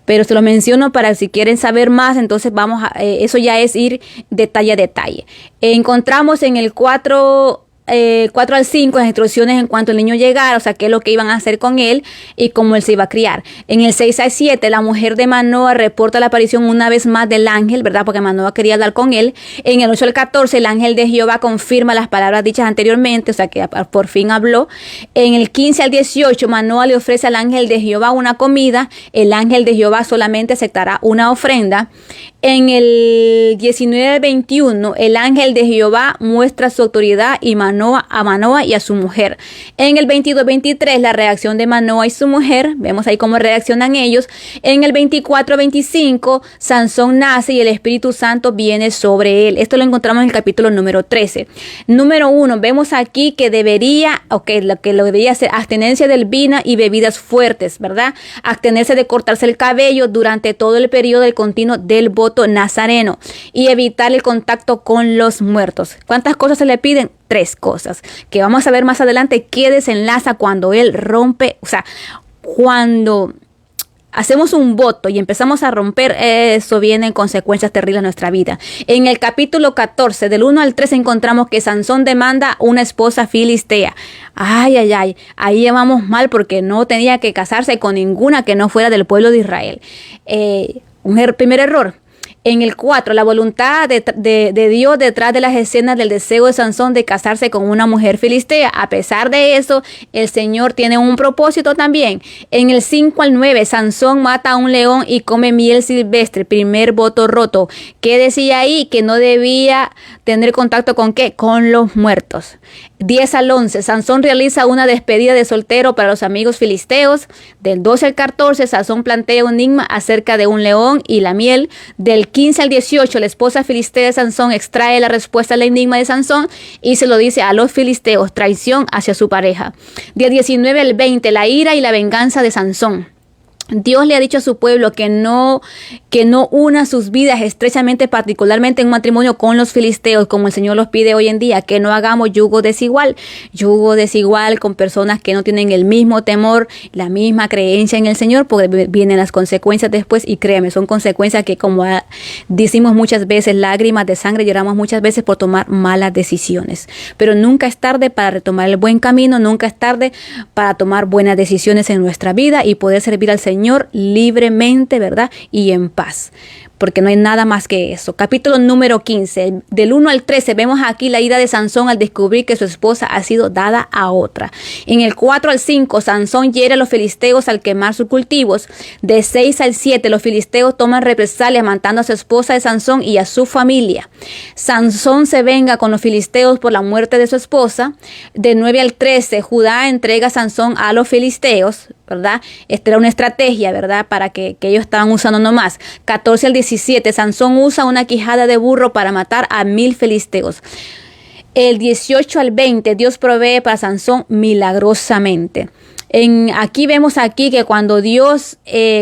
Pero se lo menciono para si quieren saber más, entonces eso ya es ir detalle a detalle. Encontramos en el 4 al 5 las instrucciones en cuanto el niño llegara, o sea, qué es lo que iban a hacer con él y cómo él se iba a criar. En el 6 al 7, la mujer de Manoa reporta la aparición una vez más del ángel, ¿verdad? Porque Manoa quería hablar con él. En el 8 al 14, el ángel de Jehová confirma las palabras dichas anteriormente, o sea, que por fin habló. En el 15 al 18, Manoa le ofrece al ángel de Jehová una comida. El ángel de Jehová solamente aceptará una ofrenda. En el 19 al 21, el ángel de Jehová muestra su autoridad a Manoa y a su mujer. En el 22-23, la reacción de Manoa y su mujer, vemos ahí cómo reaccionan ellos. En el 24-25, Sansón nace y el Espíritu Santo viene sobre él. Esto lo encontramos en el capítulo número 13. Número 1, vemos aquí que lo que debería ser abstenencia del vino y bebidas fuertes, ¿verdad? Abstenerse de cortarse el cabello durante todo el periodo del continuo del voto nazareno y evitar el contacto con los muertos. ¿Cuántas cosas se le piden? 3 cosas que vamos a ver más adelante qué desenlaza cuando él rompe, o sea, cuando hacemos un voto y empezamos a romper, eso viene en consecuencias terribles en nuestra vida. En el capítulo 14, del 1 al 3, encontramos que Sansón demanda una esposa filistea. Ahí llevamos mal porque no tenía que casarse con ninguna que no fuera del pueblo de Israel. Primer error. En el 4, la voluntad de Dios detrás de las escenas del deseo de Sansón de casarse con una mujer filistea. A pesar de eso, el Señor tiene un propósito también. En el 5 al 9, Sansón mata a un león y come miel silvestre. Primer voto roto. ¿Qué decía ahí? Que no debía tener contacto con ¿qué? Con los muertos. 10 al 11, Sansón realiza una despedida de soltero para los amigos filisteos. Del 12 al 14, Sansón plantea un enigma acerca de un león y la miel. Del 15 al 18, la esposa filistea de Sansón extrae la respuesta al enigma de Sansón y se lo dice a los filisteos, traición hacia su pareja. Del 19 al 20, la ira y la venganza de Sansón. Dios le ha dicho a su pueblo que no una sus vidas estrechamente, particularmente en un matrimonio con los filisteos, como el Señor los pide hoy en día, que no hagamos yugo desigual con personas que no tienen el mismo temor, la misma creencia en el Señor, porque vienen las consecuencias después, y créeme, son consecuencias que, como decimos muchas veces, lágrimas de sangre, lloramos muchas veces por tomar malas decisiones. Pero nunca es tarde para retomar el buen camino, nunca es tarde para tomar buenas decisiones en nuestra vida y poder servir al Señor libremente, ¿verdad? Y en paz, porque no hay nada más que eso. Capítulo número 15, del 1 al 13, vemos aquí la ira de Sansón al descubrir que su esposa ha sido dada a otra. En el 4 al 5, Sansón hiere a los filisteos al quemar sus cultivos. De 6 al 7, los filisteos toman represalias matando a su esposa de Sansón y a su familia. Sansón se venga con los filisteos por la muerte de su esposa. De 9 al 13, Judá entrega a Sansón a los filisteos, ¿verdad? Esta era una estrategia, ¿verdad? Para que ellos estaban usando nomás. 14 al 17, Sansón usa una quijada de burro para matar a 1000 filisteos. El 18 al 20, Dios provee para Sansón milagrosamente. Aquí vemos que cuando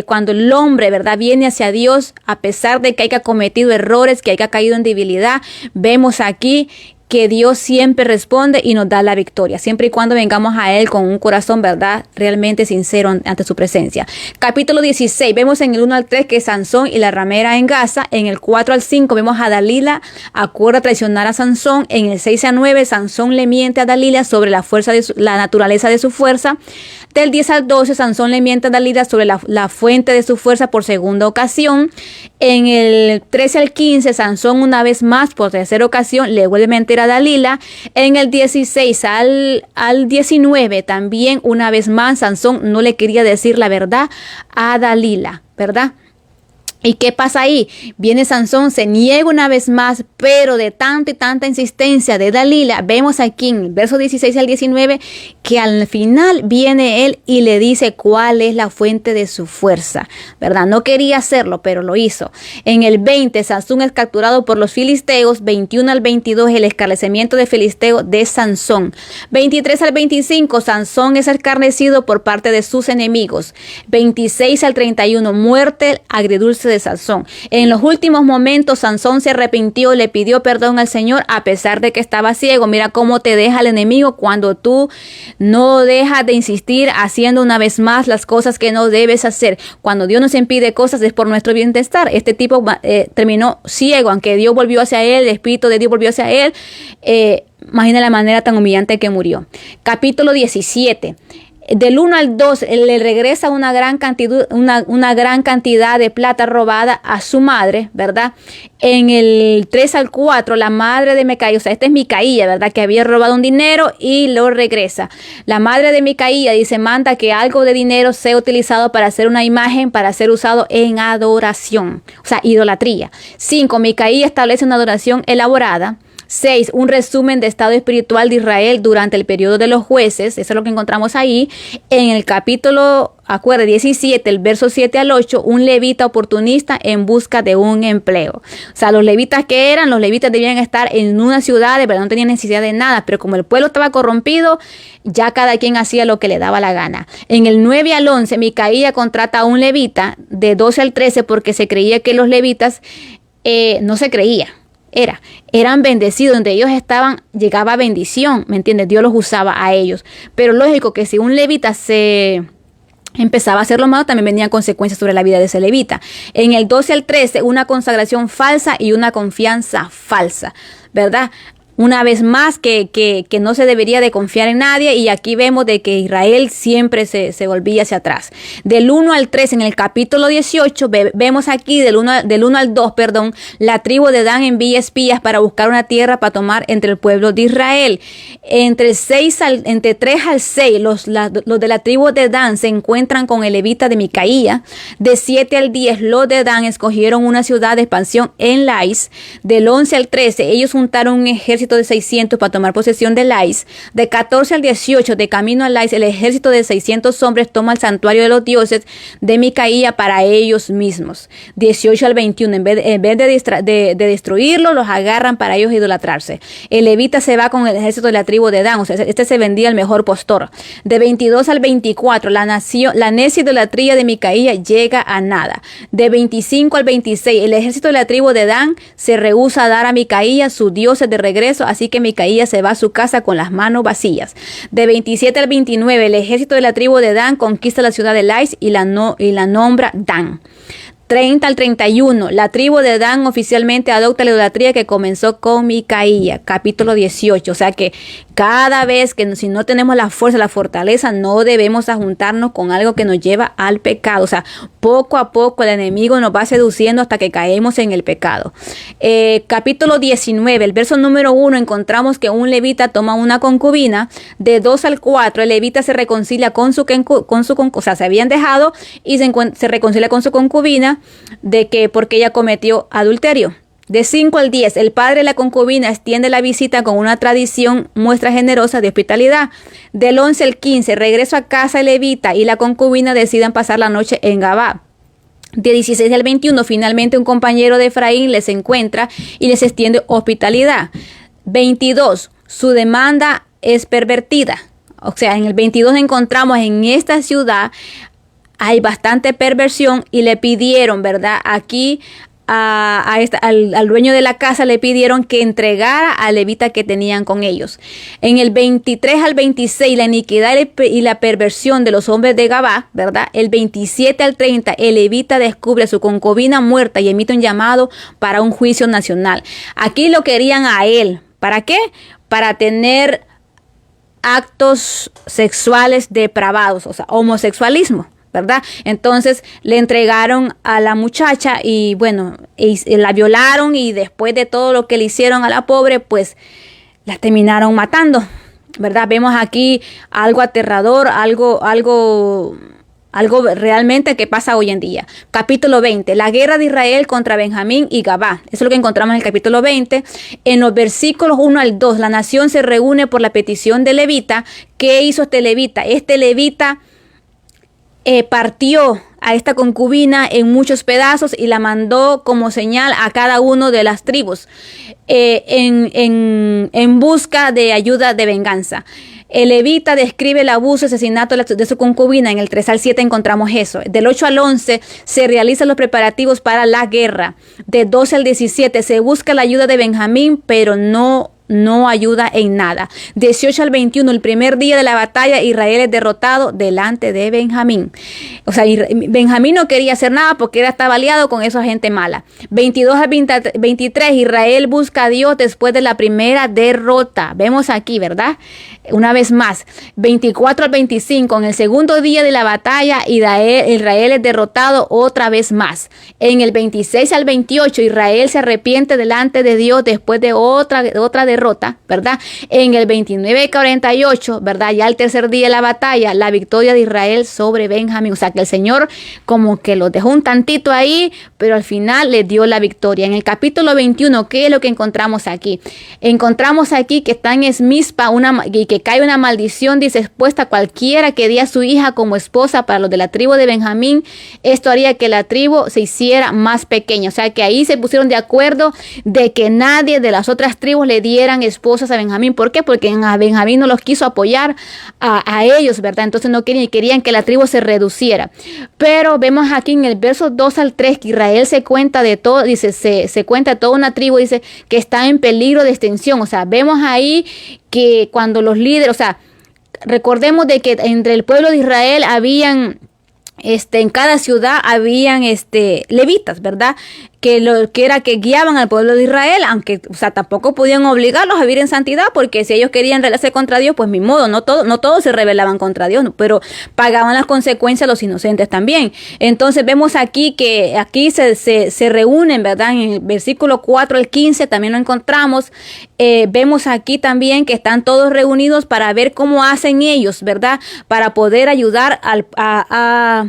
cuando el hombre, ¿verdad?, viene hacia Dios, a pesar de que haya cometido errores, que haya caído en debilidad, vemos aquí que Dios siempre responde y nos da la victoria, siempre y cuando vengamos a Él con un corazón, ¿verdad?, realmente sincero ante su presencia. Capítulo 16, vemos en el 1 al 3 que Sansón y la ramera en Gaza. En el 4 al 5 vemos a Dalila acuerda traicionar a Sansón. En el 6 al 9, Sansón le miente a Dalila sobre la naturaleza de su fuerza. Del 10 al 12, Sansón le miente a Dalila sobre la fuente de su fuerza por segunda ocasión. En el 13 al 15, Sansón una vez más, por tercera ocasión, le vuelve a mentir a Dalila. En el 16 al 19, también una vez más, Sansón no le quería decir la verdad a Dalila, ¿verdad? ¿Y qué pasa ahí? Viene Sansón, se niega una vez más, pero de tanta y tanta insistencia de Dalila, vemos aquí en el verso 16 al 19 que al final viene él y le dice cuál es la fuente de su fuerza, ¿verdad? No quería hacerlo, pero lo hizo. En el 20, Sansón es capturado por los filisteos. 21 al 22, el escarnecimiento de filisteo de Sansón. 23 al 25, Sansón es escarnecido por parte de sus enemigos. 26 al 31, muerte agridulce de Sansón. En los últimos momentos, Sansón se arrepintió, le pidió perdón al Señor a pesar de que estaba ciego. Mira cómo te deja el enemigo cuando tú no dejas de insistir haciendo una vez más las cosas que no debes hacer. Cuando Dios nos impide cosas es por nuestro bienestar. Este tipo terminó ciego, aunque Dios volvió hacia él, el Espíritu de Dios volvió hacia él. Imagina la manera tan humillante que murió. Capítulo 17. Del 1 al 2, le regresa una gran cantidad de plata robada a su madre, ¿verdad? En el 3 al 4, la madre de Micaía, o sea, esta es Micaía, ¿verdad?, que había robado un dinero y lo regresa. La madre de Micaía dice, manda que algo de dinero sea utilizado para hacer una imagen, para ser usado en adoración, o sea, idolatría. 5, Micaía establece una adoración elaborada. 6. Un resumen de estado espiritual de Israel durante el periodo de los jueces. Eso es lo que encontramos ahí. En el capítulo, 17, el verso 7 al 8, un levita oportunista en busca de un empleo. O sea, los levitas los levitas debían estar en una ciudad, pero no tenían necesidad de nada. Pero como el pueblo estaba corrompido, ya cada quien hacía lo que le daba la gana. En el 9 al 11, Micaía contrata a un levita. De 12 al 13, porque se creía que los levitas no se creía. Eran bendecidos, donde ellos estaban, llegaba bendición, ¿me entiendes? Dios los usaba a ellos. Pero lógico que si un levita se empezaba a hacerlo malo, también venían consecuencias sobre la vida de ese levita. En el 12 al 13, una consagración falsa y una confianza falsa, ¿verdad? Una vez más que no se debería de confiar en nadie, y aquí vemos de que Israel siempre se volvía hacia atrás. Del 1 al 3, en el capítulo 18, vemos aquí del 1 al 2, la tribu de Dan envía espías para buscar una tierra para tomar entre el pueblo de Israel. Entre 3 al 6, los de la tribu de Dan se encuentran con el levita de Micaía. De 7 al 10, los de Dan escogieron una ciudad de expansión en Lais. Del 11 al 13, ellos juntaron un ejército ejército de 600 para tomar posesión de Lais. De 14 al 18, de camino a Lais, el ejército de 600 hombres toma el santuario de los dioses de Micaía para ellos mismos. 18 al 21, en vez de destruirlo, los agarran para ellos idolatrarse. El levita se va con el ejército de la tribu de Dan, o sea, este se vendía el mejor postor. De 22 al 24, la necia idolatría de Micaía llega a nada. De 25 al 26, el ejército de la tribu de Dan se rehúsa a dar a Micaía sus dioses de regreso, así que Micaía se va a su casa con las manos vacías. De 27 al 29, el ejército de la tribu de Dan conquista la ciudad de Lais y la nombra Dan. 30 al 31, la tribu de Dan oficialmente adopta la idolatría que comenzó con Micaía, capítulo 18. O sea que cada vez que si no tenemos la fuerza, la fortaleza, no debemos juntarnos con algo que nos lleva al pecado. O sea, poco a poco el enemigo nos va seduciendo hasta que caemos en el pecado. Capítulo 19, el verso número 1, encontramos que un levita toma una concubina. De 2 al 4, el levita se reconcilia con su o sea, se habían dejado y se reconcilia con su concubina porque ella cometió adulterio. De 5 al 10, el padre de la concubina extiende la visita con una tradición, muestra generosa de hospitalidad. Del 11 al 15, regreso a casa el levita y la concubina deciden pasar la noche en Gabá. De 16 al 21, finalmente un compañero de Efraín les encuentra y les extiende hospitalidad. 22, su demanda es pervertida. O sea, en el 22 encontramos en esta ciudad hay bastante perversión y le pidieron, ¿verdad? Aquí al dueño de la casa le pidieron que entregara al levita que tenían con ellos. En el 23 al 26, la iniquidad y la perversión de los hombres de Gabá, ¿verdad? El 27 al 30, el levita descubre a su concubina muerta y emite un llamado para un juicio nacional. Aquí lo querían a él. ¿Para qué? Para tener actos sexuales depravados, o sea, homosexualismo, ¿verdad? Entonces le entregaron a la muchacha y bueno, la violaron y después de todo lo que le hicieron a la pobre, pues la terminaron matando, ¿verdad? Vemos aquí algo aterrador, algo realmente que pasa hoy en día. Capítulo 20, la guerra de Israel contra Benjamín y Gabá. Eso es lo que encontramos en el capítulo 20. En los versículos 1 al 2, la nación se reúne por la petición de levita. ¿Qué hizo este levita? Este levita partió a esta concubina en muchos pedazos y la mandó como señal a cada uno de las tribus en busca de ayuda de venganza. El levita describe el abuso y asesinato de su concubina. En el 3 al 7 encontramos eso. Del 8 al 11 se realizan los preparativos para la guerra. De 12 al 17 se busca la ayuda de Benjamín, pero no ayuda en nada. 18 al 21, el primer día de la batalla, Israel es derrotado delante de Benjamín. O sea, Benjamín no quería hacer nada porque estaba aliado con esa gente mala. 22 al 23, Israel busca a Dios después de la primera derrota. Vemos aquí, ¿verdad? Una vez más. 24 al 25, en el segundo día de la batalla, Israel es derrotado otra vez más. En el 26 al 28, Israel se arrepiente delante de Dios después de otra derrota, ¿verdad? En el 29 al 48, ¿verdad? Ya el tercer día de la batalla, la victoria de Israel sobre Benjamín. O sea que el Señor como que los dejó un tantito ahí, pero al final les dio la victoria. En el capítulo 21, ¿qué es lo que encontramos aquí? Encontramos aquí que está en Mizpa y que cae una maldición, dice, expuesta a cualquiera que dé a su hija como esposa para los de la tribu de Benjamín. Esto haría que la tribu se hiciera más pequeña. O sea que ahí se pusieron de acuerdo de que nadie de las otras tribus le dieran esposas a Benjamín. ¿Por qué? Porque a Benjamín no los quiso apoyar a ellos, ¿verdad? Entonces no querían que la tribu se reduciera. Pero vemos aquí en el verso 2 al 3 que Israel se cuenta de todo, dice, se cuenta de toda una tribu, dice, que está en peligro de extinción. O sea, vemos ahí que cuando los líderes, o sea, recordemos de que entre el pueblo de Israel habían, en cada ciudad habían levitas, ¿verdad? Que guiaban al pueblo de Israel, aunque, o sea, tampoco podían obligarlos a vivir en santidad, porque si ellos querían rebelarse contra Dios, pues ni modo, no todos se rebelaban contra Dios, pero pagaban las consecuencias los inocentes también. Entonces vemos aquí que aquí se reúnen, ¿verdad? En el versículo 4 al 15 también lo encontramos. Vemos aquí también que están todos reunidos para ver cómo hacen ellos, ¿verdad? Para poder ayudar a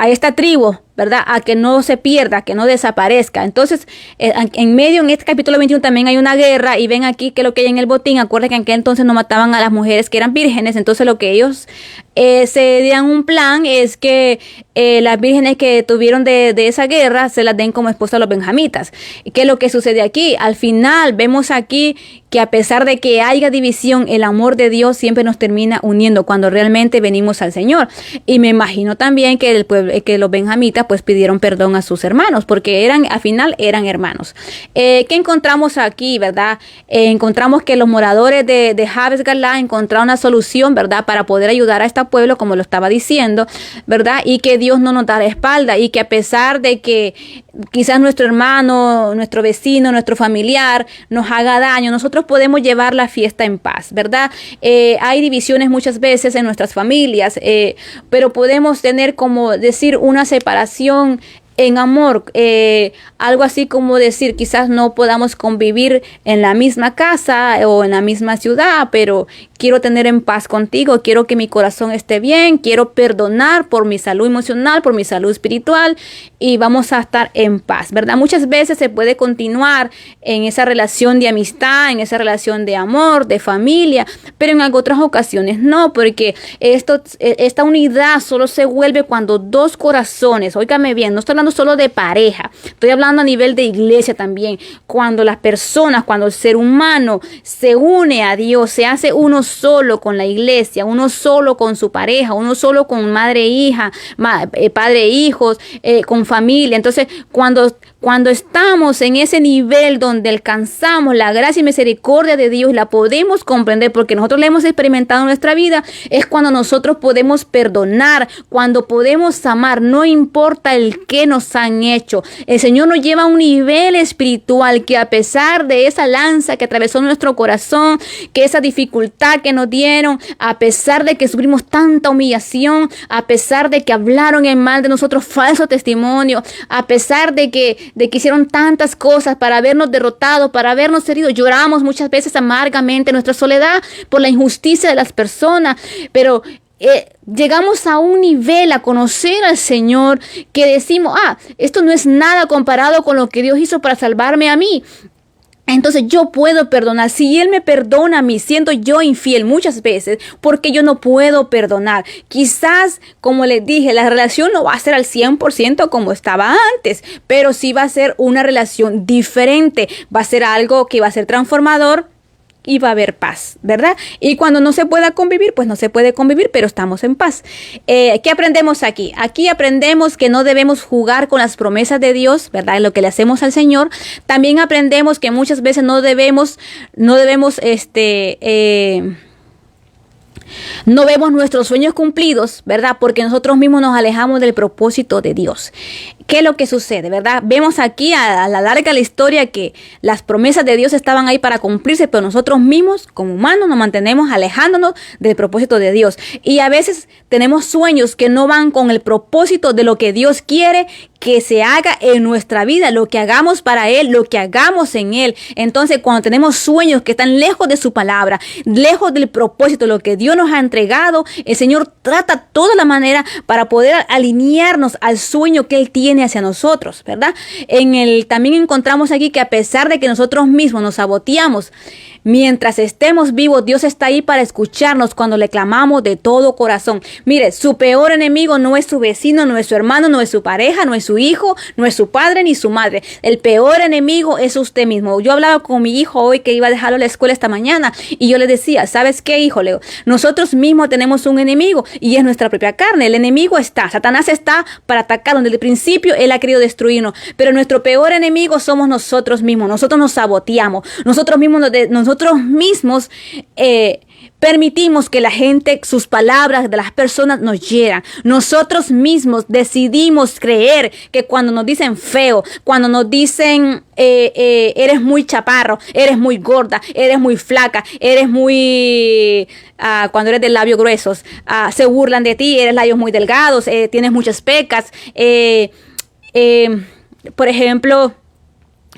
esta tribu, ¿verdad? A que no se pierda, que no desaparezca. Entonces, en este capítulo 21 también hay una guerra, y ven aquí que lo que hay en el botín. Acuérdense que en aquel entonces no mataban a las mujeres que eran vírgenes. Entonces lo que ellos se dieron un plan es que las vírgenes que tuvieron de esa guerra se las den como esposa a los benjamitas. ¿Y qué es lo que sucede aquí? Al final vemos aquí que a pesar de que haya división, el amor de Dios siempre nos termina uniendo cuando realmente venimos al Señor. Y me imagino también que el pueblo, que los benjamitas pues pidieron perdón a sus hermanos, porque al final eran hermanos. ¿Qué encontramos aquí, verdad? Encontramos que los moradores de Jabes Galá encontraron una solución, ¿verdad? Para poder ayudar a este pueblo, como lo estaba diciendo, ¿verdad? Y que Dios no nos da la espalda, y que a pesar de que quizás nuestro hermano, nuestro vecino, nuestro familiar nos haga daño, nosotros podemos llevar la fiesta en paz, ¿verdad? Hay divisiones muchas veces en nuestras familias, pero podemos tener, como decir, una separación en amor, algo así como decir, quizás no podamos convivir en la misma casa o en la misma ciudad, pero quiero tener en paz contigo, quiero que mi corazón esté bien, quiero perdonar por mi salud emocional, por mi salud espiritual, y vamos a estar en paz, ¿verdad? Muchas veces se puede continuar en esa relación de amistad, en esa relación de amor, de familia, pero en otras ocasiones no, porque esta unidad solo se vuelve cuando dos corazones, óigame bien, no estoy hablando solo de pareja, estoy hablando a nivel de iglesia también, cuando las personas, cuando el ser humano se une a Dios, se hace uno solo con la iglesia, uno solo con su pareja, uno solo con madre e hija, padre e hijos, con familia. Entonces, cuando estamos en ese nivel donde alcanzamos la gracia y misericordia de Dios y la podemos comprender porque nosotros la hemos experimentado en nuestra vida, es cuando nosotros podemos perdonar, cuando podemos amar, no importa el que nos han hecho. El Señor nos lleva a un nivel espiritual que, a pesar de esa lanza que atravesó nuestro corazón, que esa dificultad que nos dieron, a pesar de que sufrimos tanta humillación, a pesar de que hablaron en mal de nosotros falso testimonio, a pesar de que hicieron tantas cosas para habernos derrotado, para habernos herido, lloramos muchas veces amargamente nuestra soledad por la injusticia de las personas, pero llegamos a un nivel a conocer al Señor que decimos, esto no es nada comparado con lo que Dios hizo para salvarme a mí. Entonces yo puedo perdonar. Si Él me perdona a mí, siendo yo infiel muchas veces, porque yo no puedo perdonar. Quizás, como les dije, la relación no va a ser al 100% como estaba antes, pero sí va a ser una relación diferente. Va a ser algo que va a ser transformador y va a haber paz, ¿verdad? Y cuando no se pueda convivir, pues no se puede convivir, pero estamos en paz. ¿Qué aprendemos aquí? Aquí aprendemos que no debemos jugar con las promesas de Dios, ¿verdad? En lo que le hacemos al Señor. También aprendemos que muchas veces no vemos nuestros sueños cumplidos, ¿verdad? Porque nosotros mismos nos alejamos del propósito de Dios. ¿Qué es lo que sucede, verdad? Vemos aquí a la larga la historia que las promesas de Dios estaban ahí para cumplirse, pero nosotros mismos como humanos nos mantenemos alejándonos del propósito de Dios. Y a veces tenemos sueños que no van con el propósito de lo que Dios quiere que se haga en nuestra vida, lo que hagamos para Él, lo que hagamos en Él. Entonces, cuando tenemos sueños que están lejos de su palabra, lejos del propósito, lo que Dios nos ha entregado, el Señor trata toda la manera para poder alinearnos al sueño que Él tiene hacia nosotros, ¿verdad? También encontramos aquí que, a pesar de que nosotros mismos nos saboteamos, mientras estemos vivos, Dios está ahí para escucharnos cuando le clamamos de todo corazón. Mire, su peor enemigo no es su vecino, no es su hermano, no es su pareja, no es su hijo, no es su padre ni su madre. El peor enemigo es usted mismo. Yo hablaba con mi hijo hoy, que iba a dejarlo a la escuela esta mañana, y yo le decía, ¿sabes qué, hijo? Leo, nosotros mismos tenemos un enemigo y es nuestra propia carne. El enemigo Satanás está para atacar. Desde el principio él ha querido destruirnos, pero nuestro peor enemigo somos nosotros mismos. Nosotros nos saboteamos, nosotros mismos permitimos que la gente, sus palabras de las personas nos hieran. Nosotros mismos decidimos creer que cuando nos dicen feo, cuando nos dicen eres muy chaparro, eres muy gorda, eres muy flaca, eres muy... cuando eres de labios gruesos, se burlan de ti, eres labios muy delgados, tienes muchas pecas. Por ejemplo...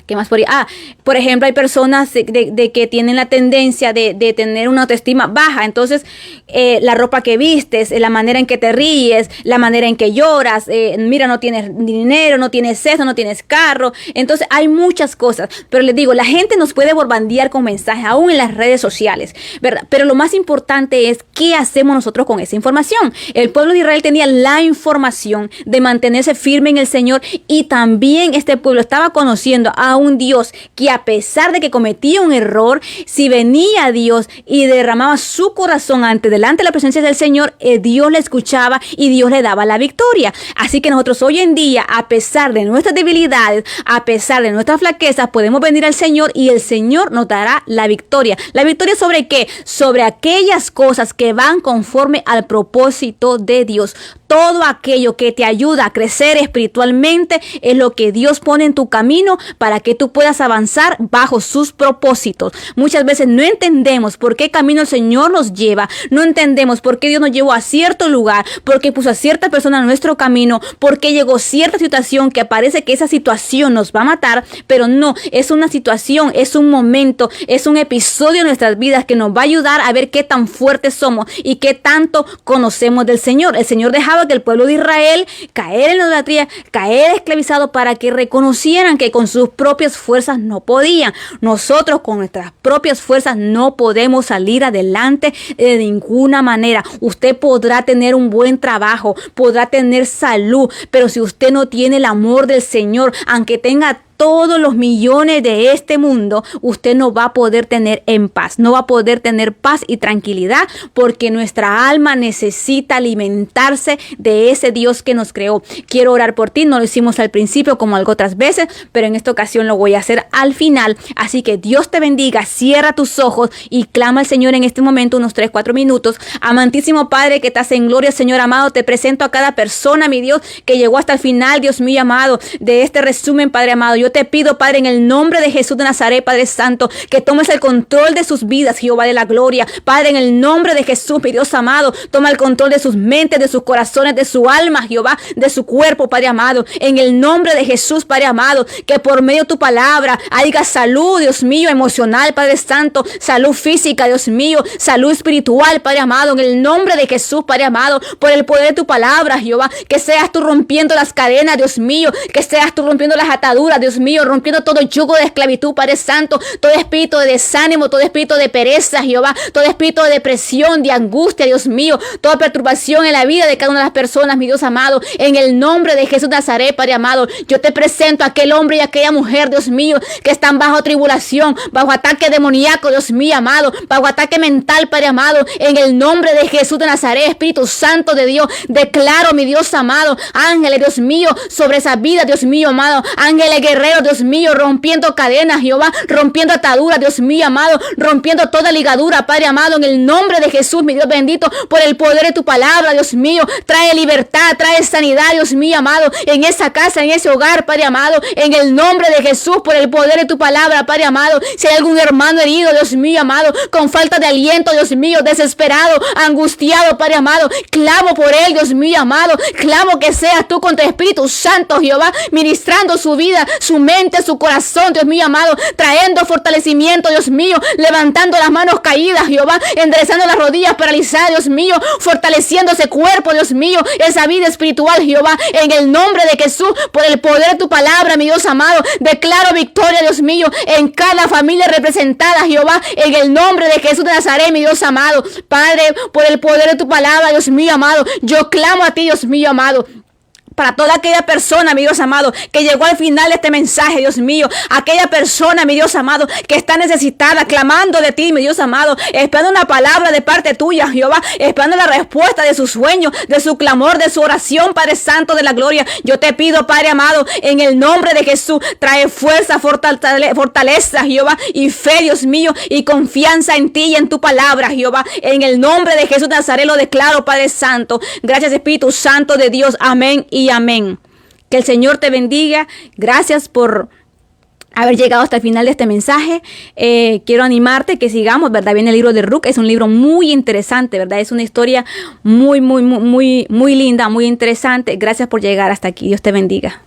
¿Qué más podría? Por ejemplo, hay personas de que tienen la tendencia de tener una autoestima baja. Entonces, la ropa que vistes, la manera en que te ríes, la manera en que lloras, mira, no tienes dinero, no tienes esto, no tienes carro. Entonces, hay muchas cosas. Pero les digo, la gente nos puede bombardear con mensajes, aún en las redes sociales, ¿verdad? Pero lo más importante es qué hacemos nosotros con esa información. El pueblo de Israel tenía la información de mantenerse firme en el Señor, y también este pueblo estaba conociendo a un Dios que, a pesar de que cometía un error, si venía Dios y derramaba su corazón delante de la presencia del Señor, Dios le escuchaba y Dios le daba la victoria. Así que nosotros hoy en día, a pesar de nuestras debilidades, a pesar de nuestras flaquezas, podemos venir al Señor y el Señor nos dará la victoria. ¿La victoria sobre qué? Sobre aquellas cosas que van conforme al propósito de Dios. Todo aquello que te ayuda a crecer espiritualmente es lo que Dios pone en tu camino para que tú puedas avanzar bajo sus propósitos. Muchas veces no entendemos por qué camino el Señor nos lleva. No entendemos por qué Dios nos llevó a cierto lugar, por qué puso a cierta persona en nuestro camino, por qué llegó cierta situación que parece que esa situación nos va a matar, pero no, es una situación, es un momento, es un episodio en nuestras vidas que nos va a ayudar a ver qué tan fuertes somos y qué tanto conocemos del Señor. El Señor dejaba que el pueblo de Israel caer en la idolatría, caer esclavizado, para que reconocieran que con sus propias fuerzas no podían. Nosotros con nuestras propias fuerzas no podemos salir adelante de ninguna manera. Usted podrá tener un buen trabajo, podrá tener salud, pero si usted no tiene el amor del Señor, aunque tenga todos los millones de este mundo, usted no va a poder tener en paz, no va a poder tener paz y tranquilidad, porque nuestra alma necesita alimentarse de ese Dios que nos creó. Quiero orar por ti, no lo hicimos al principio como algo otras veces, pero en esta ocasión lo voy a hacer al final. Así que Dios te bendiga, cierra tus ojos y clama al Señor en este momento unos 3-4 minutos. Amantísimo Padre que estás en gloria, Señor amado, te presento a cada persona, mi Dios, que llegó hasta el final, Dios mío amado, de este resumen, Padre amado. Yo te pido, Padre, en el nombre de Jesús de Nazaret, Padre Santo, que tomes el control de sus vidas, Jehová de la gloria. Padre, en el nombre de Jesús, mi Dios amado, toma el control de sus mentes, de sus corazones, de su alma, Jehová, de su cuerpo, Padre amado. En el nombre de Jesús, Padre amado, que por medio de tu palabra haya salud, Dios mío, emocional, Padre Santo, salud física, Dios mío, salud espiritual, Padre amado. En el nombre de Jesús, Padre amado, por el poder de tu palabra, Jehová, que seas tú rompiendo las cadenas, Dios mío, que seas tú rompiendo las ataduras, Dios mío, rompiendo todo yugo de esclavitud, Padre Santo, todo espíritu de desánimo, todo espíritu de pereza, Jehová, todo espíritu de depresión, de angustia, Dios mío, toda perturbación en la vida de cada una de las personas, mi Dios amado, en el nombre de Jesús de Nazaret, Padre amado, yo te presento a aquel hombre y a aquella mujer, Dios mío, que están bajo tribulación, bajo ataque demoníaco, Dios mío amado, bajo ataque mental, Padre amado, en el nombre de Jesús de Nazaret, Espíritu Santo de Dios, declaro, mi Dios amado, ángeles, Dios mío, sobre esa vida, Dios mío amado, ángeles guerreros, Dios mío, rompiendo cadenas, Jehová, rompiendo ataduras, Dios mío amado, rompiendo toda ligadura, Padre amado, en el nombre de Jesús, mi Dios bendito, por el poder de tu palabra, Dios mío, trae libertad, trae sanidad, Dios mío amado, en esa casa, en ese hogar, Padre amado, en el nombre de Jesús, por el poder de tu palabra, Padre amado. Si hay algún hermano herido, Dios mío amado, con falta de aliento, Dios mío, desesperado, angustiado, Padre amado, clamo por él, Dios mío amado, clamo que seas tú con tu Espíritu Santo, Jehová, ministrando su vida, su mente, su corazón, Dios mío amado, trayendo fortalecimiento, Dios mío, levantando las manos caídas, Jehová, enderezando las rodillas paralizadas, Dios mío, fortaleciendo ese cuerpo, Dios mío, esa vida espiritual, Jehová, en el nombre de Jesús, por el poder de tu palabra, mi Dios amado, declaro victoria, Dios mío, en cada familia representada, Jehová, en el nombre de Jesús de Nazaret, mi Dios amado, Padre, por el poder de tu palabra, Dios mío amado, yo clamo a ti, Dios mío amado, para toda aquella persona, mi Dios amado, que llegó al final de este mensaje, Dios mío, aquella persona, mi Dios amado, que está necesitada, clamando de ti, mi Dios amado, esperando una palabra de parte tuya, Jehová, esperando la respuesta de su sueño, de su clamor, de su oración, Padre Santo de la gloria. Yo te pido, Padre amado, en el nombre de Jesús, trae fuerza, fortaleza, Jehová, y fe, Dios mío, y confianza en ti y en tu palabra, Jehová. En el nombre de Jesús de Nazaret lo declaro, Padre Santo. Gracias, Espíritu Santo de Dios. Amén y amén. Que el Señor te bendiga. Gracias por haber llegado hasta el final de este mensaje. Quiero animarte que sigamos, ¿verdad? Viene el libro de Ruth, es un libro muy interesante, ¿verdad? Es una historia muy linda, muy interesante. Gracias por llegar hasta aquí. Dios te bendiga.